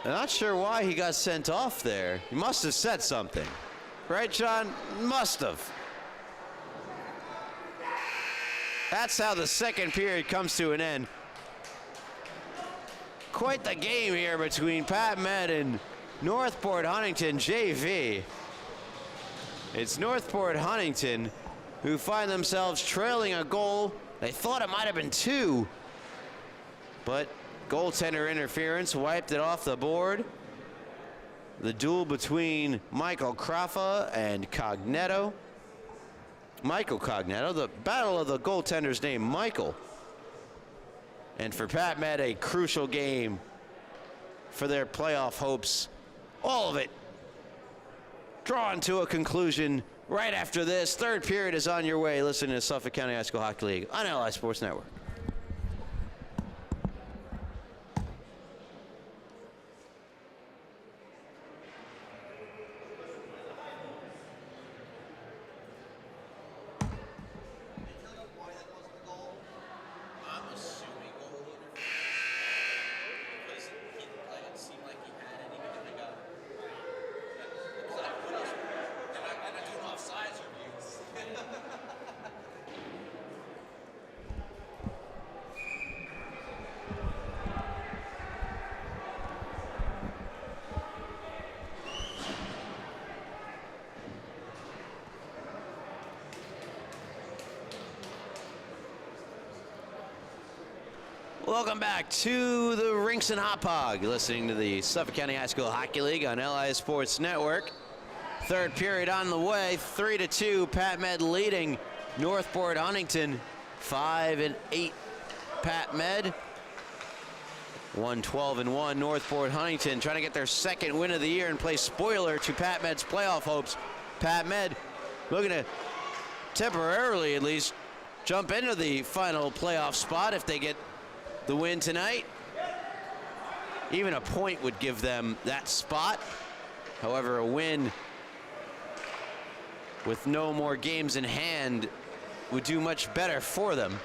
I'm not sure why he got sent off there. He must have said something. Right, John? Must have. That's how the second period comes to an end. Quite the game here between Pat Med and Northport Huntington JV. It's Northport Huntington who find themselves trailing a goal. They thought it might have been 2, but goaltender interference wiped it off the board. The duel between Michael Craffa and Cagnetto. Michael Cagnetto, the battle of the goaltenders named Michael. And for Pat Med, a crucial game for their playoff hopes. All of it drawn to a conclusion right after this. Third period is on your way. Listen to Suffolk County High School Hockey League on LI Sports Network. Welcome back to the Rinks and Hot Pog. You're listening to the Suffolk County High School Hockey League on LI Sports Network. Third period on the way, 3-2. Pat Med leading Northport Huntington, 5-8. Pat Med, 1-12-1. Northport Huntington trying to get their second win of the year and play spoiler to Pat Med's playoff hopes. Pat Med looking to temporarily, at least, jump into the final playoff spot if they get the win tonight. Even a point would give them that spot. However, a win with no more games in hand would do much better for them.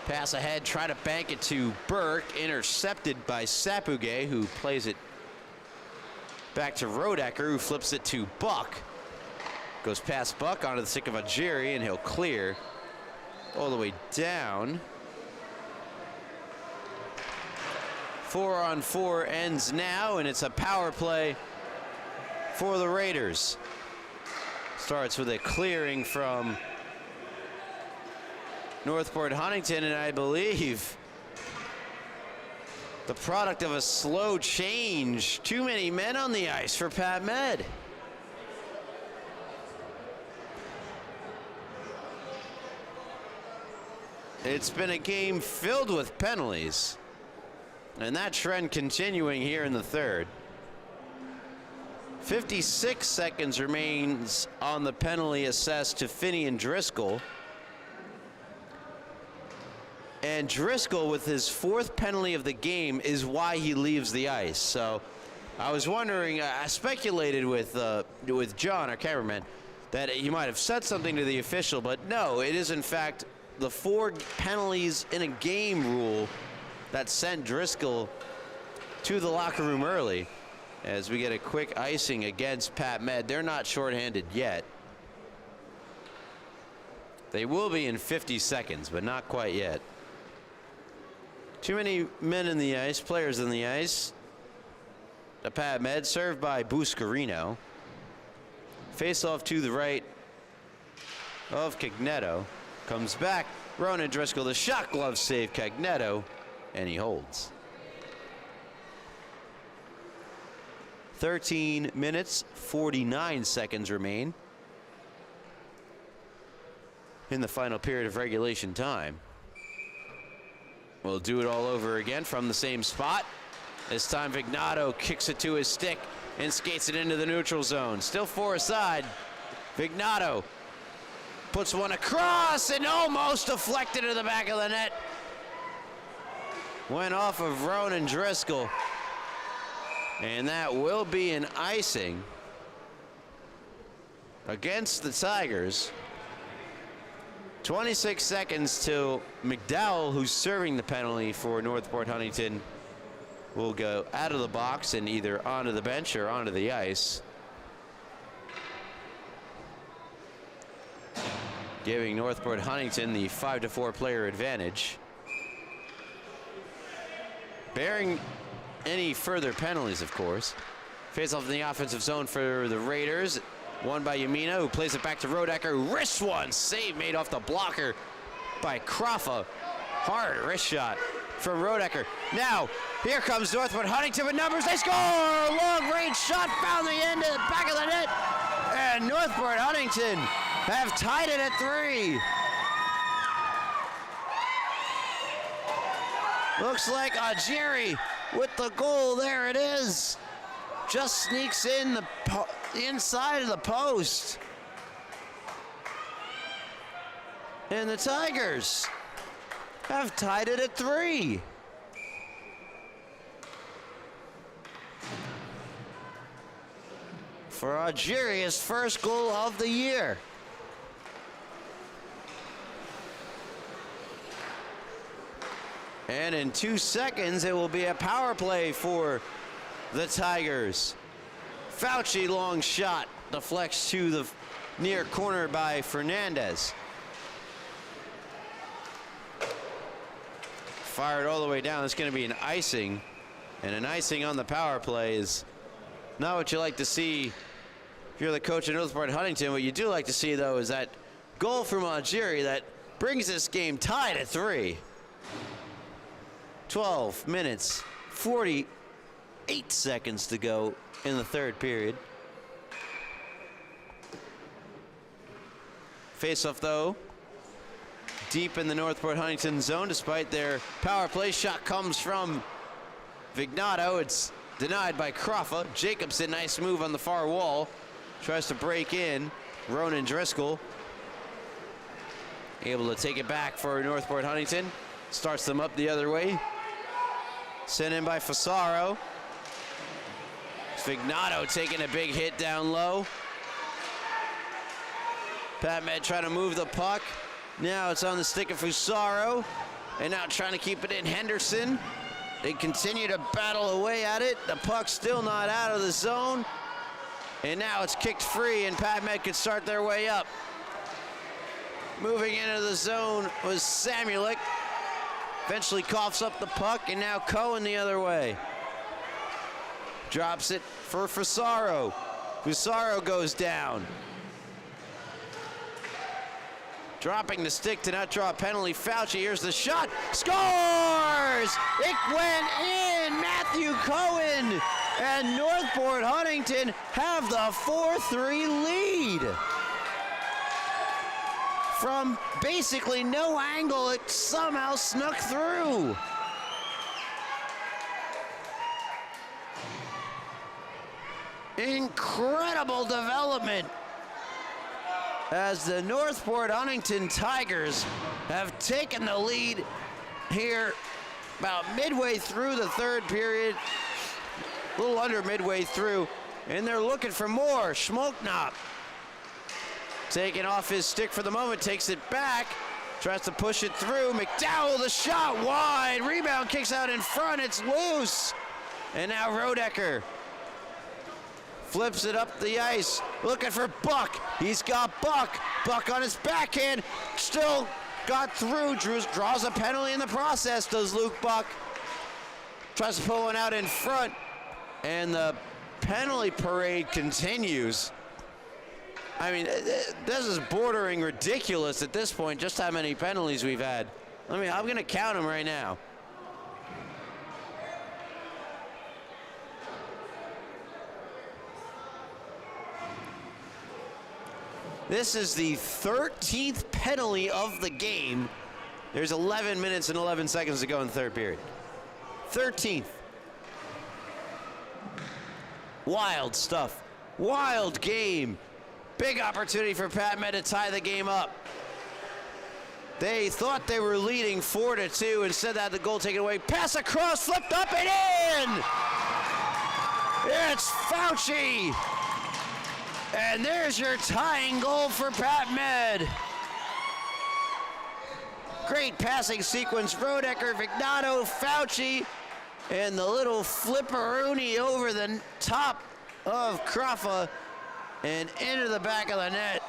Pass ahead, try to bank it to Burke, intercepted by Patchogue, who plays it back to Rodecker, who flips it to Buck. Goes past Buck onto the stick of Ajiri, and he'll clear all the way down. 4-on-4 ends now, and it's a power play for the Raiders. Starts with a clearing from Northport Huntington, and I believe the product of a slow change. Too many men on the ice for Pat Med. It's been a game filled with penalties, and that trend continuing here in the third. 56 seconds remains on the penalty assessed to Finney and Driscoll. And Driscoll, with his fourth penalty of the game, is why he leaves the ice. So I was wondering, I speculated with John, our cameraman, that he might have said something to the official, but no, it is in fact the 4 penalties in a game rule that sent Driscoll to the locker room early. As we get a quick icing against Pat Med. They're not shorthanded yet. They will be in 50 seconds, but not quite yet. Too many men in the ice, players in the ice. The Pat Med served by Buscarino. Face off to the right of Cagnetto. Comes back, Ronan Driscoll, the shot glove save, Cagnetto, and he holds. 13 minutes, 49 seconds remain in the final period of regulation time. We'll do it all over again from the same spot. This time Vignato kicks it to his stick and skates it into the neutral zone. Still 4 aside. Vignato puts one across and almost deflected to the back of the net. Went off of Ronan Driscoll. And that will be an icing against the Tigers. 26 seconds till McDowell, who's serving the penalty for Northport Huntington, will go out of the box and either onto the bench or onto the ice, giving Northport Huntington the 5-4 player advantage. Bearing any further penalties, of course. Face off in the offensive zone for the Raiders. Won by Yamina, who plays it back to Rodecker. Wrist one, save made off the blocker by Kraffa. Hard wrist shot from Rodecker. Now, here comes Northport Huntington with numbers. They score! Long range shot found the end of the back of the net. And Northport Huntington have tied it at 3. Looks like Ajiri with the goal. There it is. Just sneaks in the inside of the post. And the Tigers have tied it at 3. For Ajiri, his first goal of the year. And in 2 seconds, it will be a power play for the Tigers. Fauci, long shot, deflects to the near corner by Fernandez. Fired all the way down. It's going to be an icing. And an icing on the power play is not what you like to see if you're the coach of Northport Huntington. What you do like to see, though, is that goal from Ajiri that brings this game tied at 3. 12 minutes, 48 seconds to go in the third period. Face-off, though, deep in the Northport Huntington zone, despite their power play. Shot comes from Vignato. It's denied by Crawford. Jacobson, nice move on the far wall. Tries to break in. Ronan Driscoll able to take it back for Northport Huntington. Starts them up the other way. Sent in by Fasaro. Vignato taking a big hit down low. PatMed trying to move the puck. Now it's on the stick of Fusaro. And now trying to keep it in Henderson. They continue to battle away at it. The puck's still not out of the zone. And now it's kicked free, and PatMed could start their way up. Moving into the zone was Samulik. Eventually coughs up the puck, and now Cohen the other way. Drops it for Fusaro. Fusaro goes down. Dropping the stick to not draw a penalty. Fauci, here's the shot. Scores! It went in! Matthew Cohen and Northport Huntington have the 4-3 lead. From basically no angle, it somehow snuck through. Incredible development as the Northport Huntington Tigers have taken the lead here about midway through the third period, a little under midway through, and they're looking for more. Schmolknop taking off his stick for the moment, takes it back, tries to push it through. McDowell, the shot wide, rebound kicks out in front, it's loose. And now Rodecker flips it up the ice, looking for Buck. He's got Buck. Buck on his backhand, still got through. Draws a penalty in the process, does Luke Buck. Tries to pull one out in front, and the penalty parade continues. I mean, this is bordering ridiculous at this point, just how many penalties we've had. I'm going to count them right now. This is the 13th penalty of the game. There's 11 minutes and 11 seconds to go in the third period. 13th. Wild stuff. Wild game. Big opportunity for PatMed to tie the game up. They thought they were leading 4-2. Instead, they had the goal taken away. Pass across, flipped up and in! It's Fauci! And there's your tying goal for PatMed. Great passing sequence. Rodecker, Vignato, Fauci, and the little flipperoonie over the top of Crawford and into the back of the net.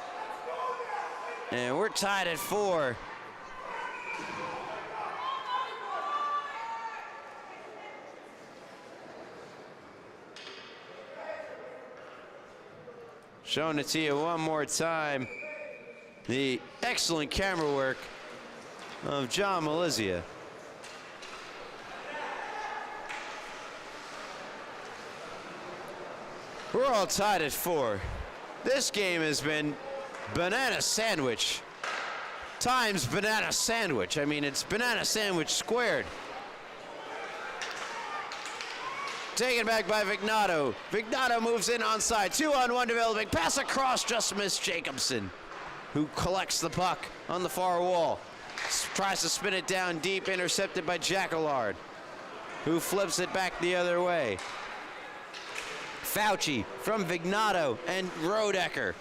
And we're tied at 4. Showing it to you one more time. The excellent camera work of John Malizia. We're all tied at 4. This game has been banana sandwich times banana sandwich. I mean, it's banana sandwich squared. Taken back by Vignato. Vignato moves in onside. 2-on-1 developing. Pass across, just missed Jacobson, who collects the puck on the far wall. Tries to spin it down deep, intercepted by Jacquelard, who flips it back the other way. Fauci from Vignato and Rodecker.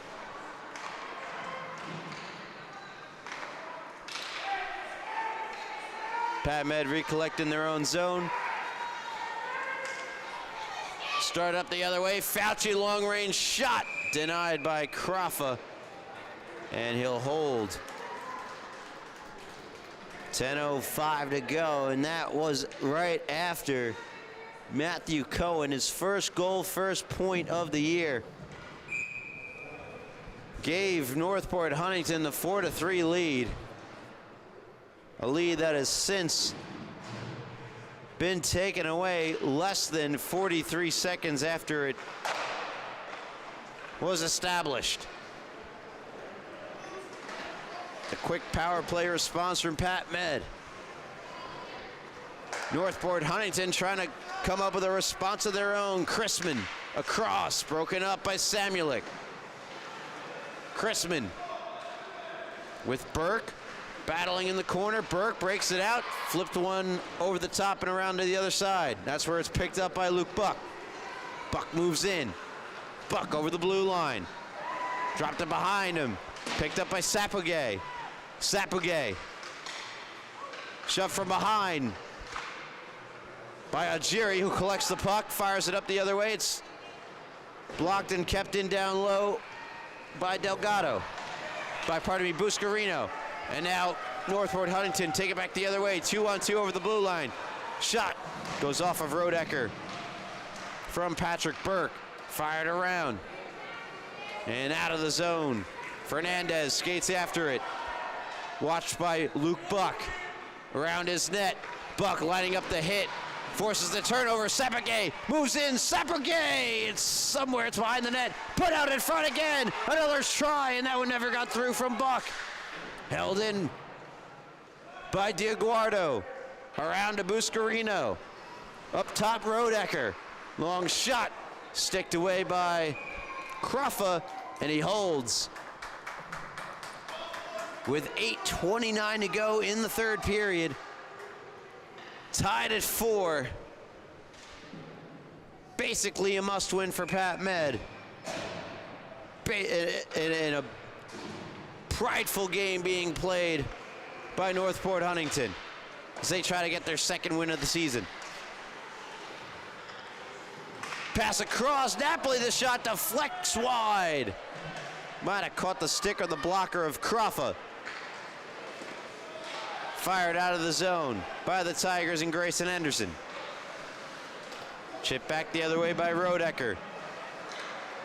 PatMed recollecting their own zone. Start up the other way. Fauci long range shot denied by Crawford, and he'll hold. 10:05 to go, and that was right after Matthew Cohen, his first goal, first point of the year, gave Northport Huntington the 4-3 lead. A lead that has since been taken away less than 43 seconds after it was established. A quick power play response from Pat Med. Northport Huntington trying to come up with a response of their own. Chrisman across, broken up by Samuelic. Chrisman with Burke battling in the corner. Burke breaks it out, flipped one over the top and around to the other side. That's where it's picked up by Luke Buck. Buck moves in. Buck over the blue line. Dropped it behind him. Picked up by Patchogue. Patchogue. Shoved from behind by Algieri, who collects the puck, fires it up the other way. It's blocked and kept in down low by Buscarino. And now Northport Huntington take it back the other way. 2-on-2 over the blue line. Shot goes off of Rodecker from Patrick Burke. Fired around and out of the zone. Fernandez skates after it. Watched by Luke Buck. Around his net. Buck lining up the hit. Forces the turnover. Patchogue moves in. Patchogue! It's somewhere. It's behind the net. Put out in front again. Another try, and that one never got through from Buck. Held in by Diaguardo. Around to Buscarino. Up top, Rodecker. Long shot. Sticked away by Cruffa, and he holds. With 8:29 to go in the third period. Tied at 4. Basically a must-win for Pat Med. In a prideful game being played by Northport Huntington as they try to get their second win of the season. Pass across, Napoli, the shot deflects wide. Might have caught the stick or the blocker of Cruffa. Fired out of the zone by the Tigers and Grayson Anderson. Chipped back the other way by Rodecker.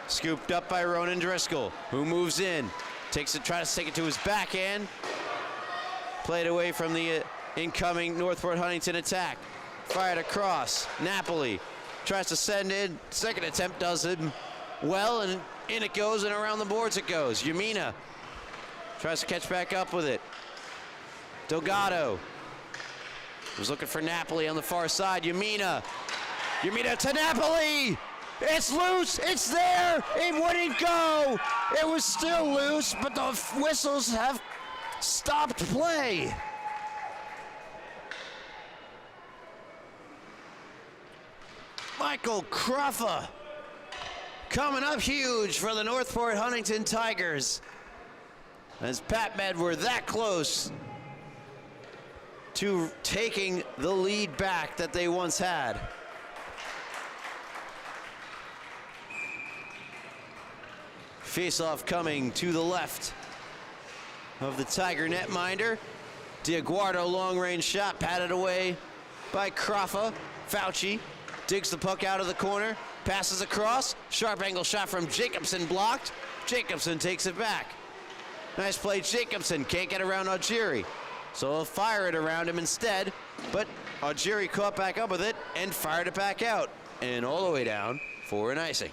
Scooped up by Ronan Driscoll, who moves in. Tries to take it to his backhand. Played away from the incoming Northport Huntington attack. Fired across. Napoli tries to send in. Second attempt does it well, and in it goes, and around the boards it goes. Yamina tries to catch back up with it. Delgado was looking for Napoli on the far side. Yamina to Napoli. It's loose. It's there. It wouldn't go. It was still loose, but the whistles have stopped play. Michael Cruffa coming up huge for the Northport Huntington Tigers, as Pat Med were that close to taking the lead back that they once had. Face-off coming to the left of the Tiger netminder. Diaguardo long-range shot, patted away by Cruffa. Fauci digs the puck out of the corner, passes across. Sharp angle shot from Jacobson, blocked. Jacobson takes it back. Nice play, Jacobson. Can't get around Algieri, so he'll fire it around him instead. But Algieri caught back up with it and fired it back out, and all the way down for an icing.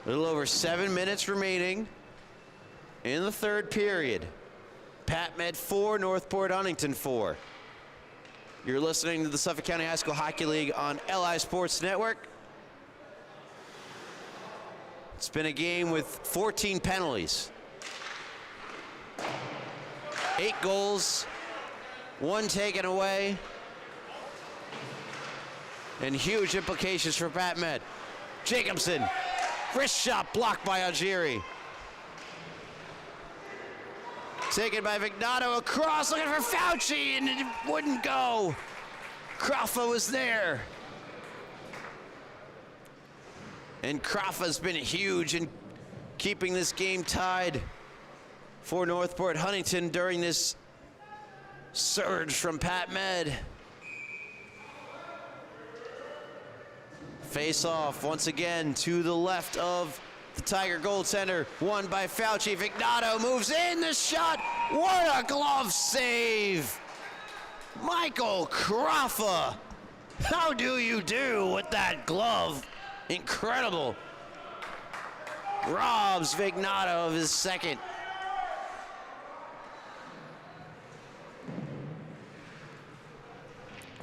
A little over 7 minutes remaining in the third period. Pat Med 4, Northport Huntington 4. You're listening to the Suffolk County High School Hockey League on LI Sports Network. It's been a game with 14 penalties. 8 goals, 1 taken away, and huge implications for Pat Med. Jacobson. Wrist shot blocked by Algieri. Taken by Vignato across, looking for Fauci, and it wouldn't go. Cruffa was there. And Cruffa's been huge in keeping this game tied for Northport Huntington during this surge from Pat Med. Face off once again to the left of the Tiger goaltender, won by Fauci. Vignato moves in, the shot. What a glove save. Michael Kraffa. How do you do with that glove? Incredible. Robs Vignato of his second.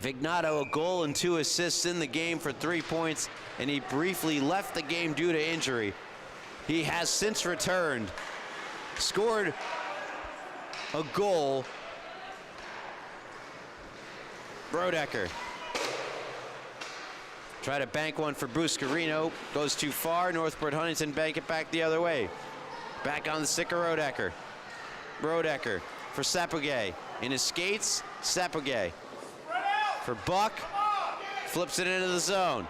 Vignato, a goal and 2 assists in the game for 3 points, and he briefly left the game due to injury. He has since returned, scored a goal. Brodecker. Try to bank one for Buscarino. Goes too far. Northport Huntington bank it back the other way. Back on the stick of Brodecker. Brodecker for Sapogay. In his skates, Sapogay. For Buck, flips it into the zone.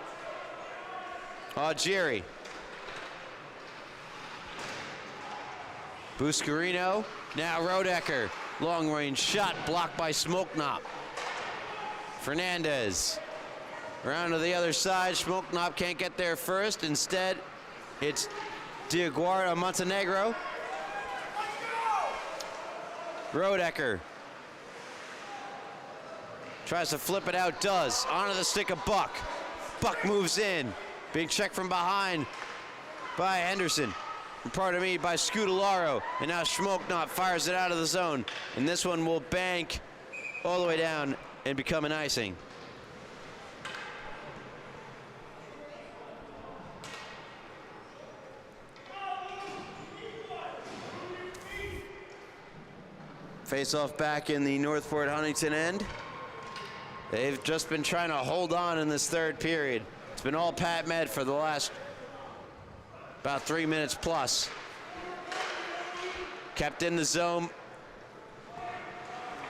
Augeri. Buscarino, now Brodecker. Long range shot blocked by Smoknop. Fernandez. Around to the other side, Smoknop can't get there first. Instead, it's Diaguardo Montenegro. Brodecker. Tries to flip it out, does. Onto the stick of Buck. Buck moves in. Being checked from behind by Henderson. Pardon me, by Scudolaro. And now Smoknop fires it out of the zone. And this one will bank all the way down and become an icing. Face-off back in the Northport Huntington end. They've just been trying to hold on in this third period. It's been all Pat Med for the last about 3 minutes plus. Kept in the zone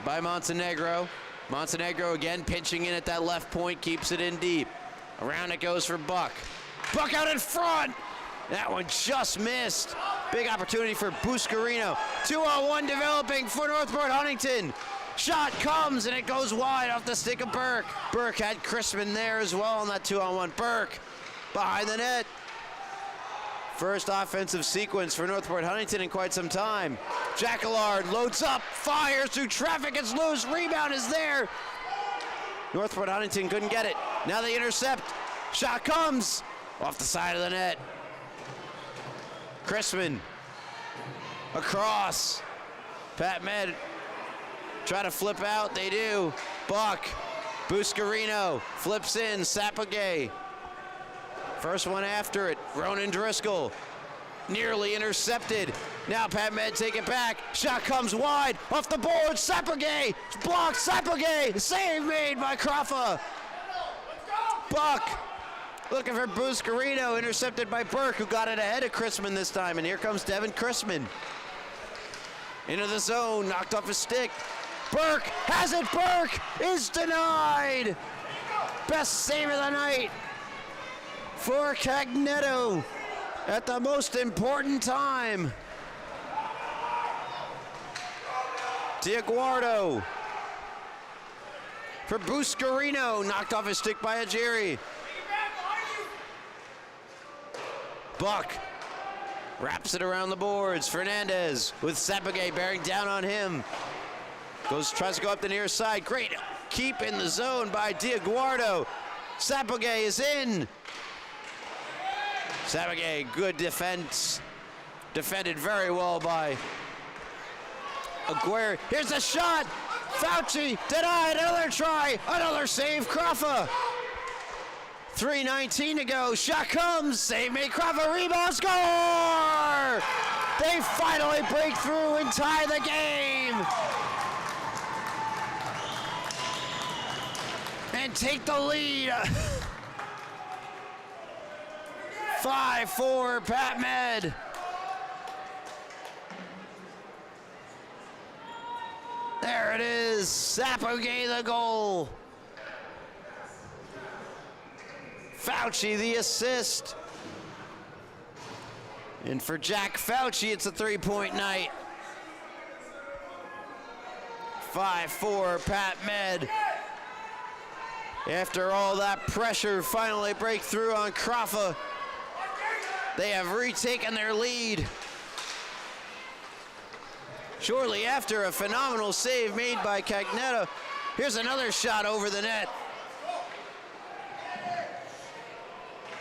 by Montenegro. Montenegro again pinching in at that left point, keeps it in deep. Around it goes for Buck. Buck out in front. That one just missed. Big opportunity for Buscarino. 2-on-1 developing for Northport Huntington. Shot comes and it goes wide off the stick of Burke. Burke had Chrisman there as well on that 2-on-1. Burke behind the net. First offensive sequence for Northport Huntington in quite some time. Jacquillard loads up, fires through traffic, it's loose, rebound is there. Northport Huntington couldn't get it. Now they intercept. Shot comes off the side of the net. Chrisman across. Pat Med try to flip out, they do. Buck, Buscarino flips in, Sapogay. First one after it, Ronan Driscoll. Nearly intercepted. Now Pat Med take it back. Shot comes wide, off the board, Sapogay. Blocked, Sapogay. Save made by Kraffa. Buck looking for Buscarino, intercepted by Burke, who got it ahead of Chrisman this time. And here comes Devin Chrisman. Into the zone, knocked off his stick. Burke has it, Burke is denied. Best save of the night for Cagnetto at the most important time. Diaguardo for Buscarino, knocked off his stick by Augeri. Buck wraps it around the boards. Fernandez with Sapogay bearing down on him. Tries to go up the near side. Great keep in the zone by Diaguardo. Sapogay is in. Sapogay, good defense. Defended very well by Aguirre. Here's a shot. Fauci denied. Another try. Another save. Kraffa. 3:19 to go. Shot comes. Save made. Kraffa rebound. Score! They finally break through and tie the game. And take the lead. 5-4 Pat Med. There it is. Sapogay the goal. Fauci the assist. And for Jack Fauci, it's a 3-point night. 5-4 Pat Med. After all that pressure, finally break through on Kraffa. They have retaken their lead. Shortly after a phenomenal save made by Cagnetto. Here's another shot over the net.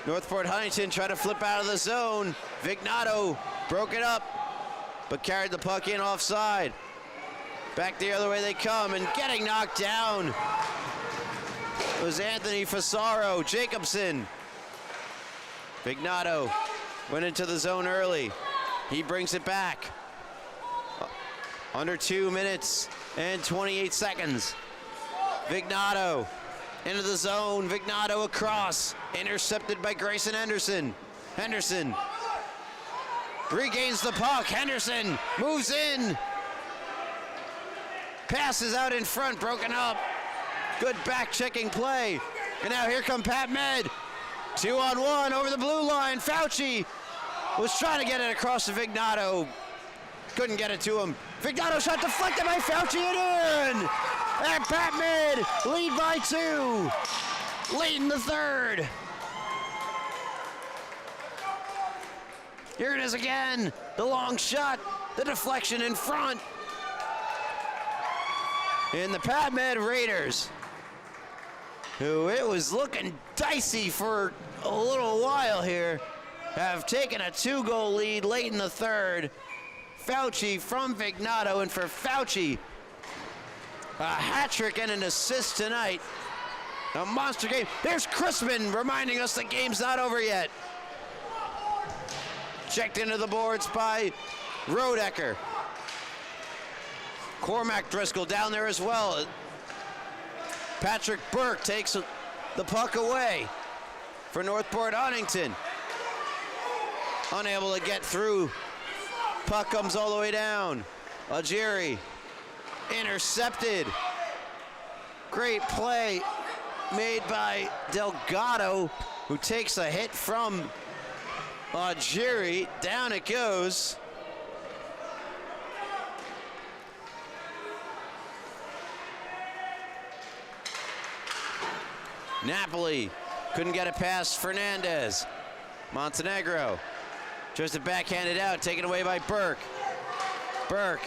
Northport Huntington tried to flip out of the zone. Vignato broke it up, but carried the puck in offside. Back the other way they come, and getting knocked down was Anthony Fasaro. Jacobson. Vignato went into the zone early. He brings it back. Under 2 minutes and 28 seconds. Vignato into the zone. Vignato across. Intercepted by Grayson Henderson. Henderson regains the puck. Henderson moves in. Passes out in front, broken up. Good back-checking play. And now here come Pat Med. 2-on-1 over the blue line. Fauci was trying to get it across to Vignato. Couldn't get it to him. Vignato shot deflected by Fauci and in! And Pat Med lead by 2. Late in the third. Here it is again. The long shot, the deflection in front. And the Pat Med Raiders, who it was looking dicey for a little while here, have taken a 2-goal lead late in the third. Fauci from Vignato, and for Fauci, a hat trick and an assist tonight. A monster game. There's Crispin reminding us the game's not over yet. Checked into the boards by Rodecker. Cormac Driscoll down there as well. Patrick Burke takes the puck away for Northport Huntington. Unable to get through. Puck comes all the way down. Algieri intercepted. Great play made by Delgado, who takes a hit from Algieri. Down it goes. Napoli couldn't get it past Fernandez. Montenegro tries to backhand it out, taken away by Burke. Burke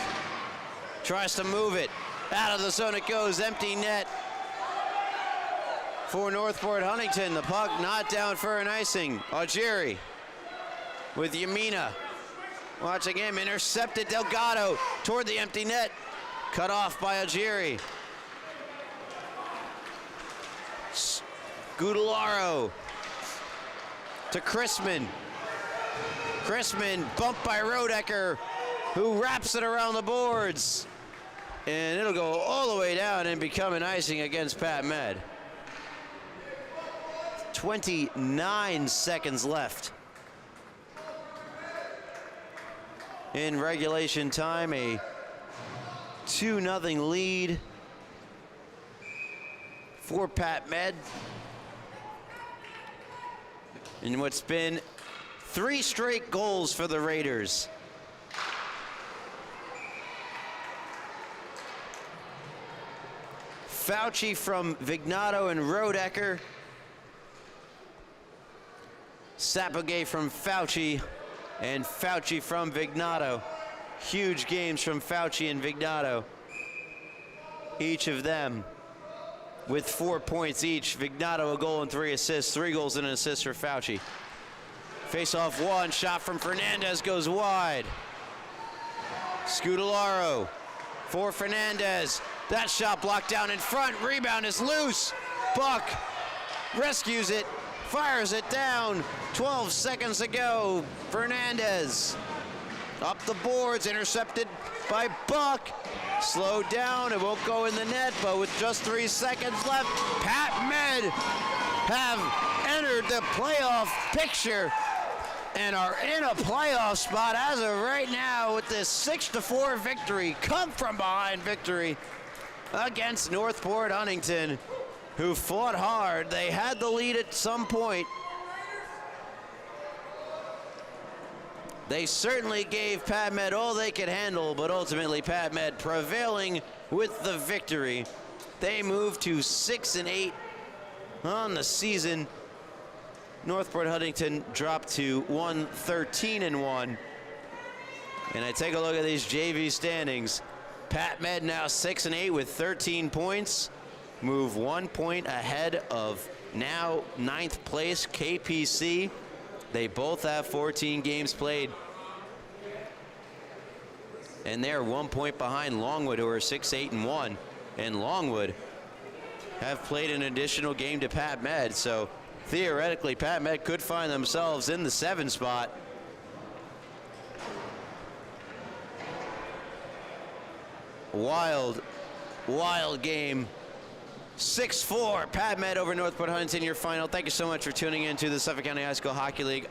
tries to move it. Out of the zone it goes, empty net for Northport Huntington. The puck not down for an icing. Algieri with Yamina. Watching him, intercepted. Delgado toward the empty net. Cut off by Algieri. Gudalaro to Chrisman. Chrisman bumped by Rodecker, who wraps it around the boards. And it'll go all the way down and become an icing against Pat Med. 29 seconds left in regulation time. A 2-0 lead for Pat Med. In what's been 3 straight goals for the Raiders. Fauci from Vignato and Rodecker. Sapogay from Fauci and Fauci from Vignato. Huge games from Fauci and Vignato. Each of them with 4 points each. Vignato a goal and 3 assists. 3 goals and an assist for Fauci. Face off one, shot from Fernandez goes wide. Scudolaro for Fernandez. That shot blocked down in front. Rebound is loose. Buck rescues it, fires it down. 12 seconds to go. Fernandez up the boards, intercepted by Buck. Slowed down, it won't go in the net, but with just 3 seconds left, Pat Med have entered the playoff picture and are in a playoff spot as of right now with this 6-4 victory, come from behind victory against Northport Huntington, who fought hard. They had the lead at some point. They certainly gave Pat Med all they could handle, but ultimately Pat Med prevailing with the victory. They move to 6-8 on the season. Northport Huntington dropped to 1-13-1. And I take a look at these JV standings. Pat Med now 6-8 with 13 points. Move 1 point ahead of now 9th place KPC. They both have 14 games played. And they're 1 point behind Longwood, who are 6-8-1. And Longwood have played an additional game to Pat Med. So theoretically, Pat Med could find themselves in the 7 spot. Wild, wild game. 6-4, Pat Med over Northport Huntington, your final. Thank you so much for tuning in to the Suffolk County High School Hockey League.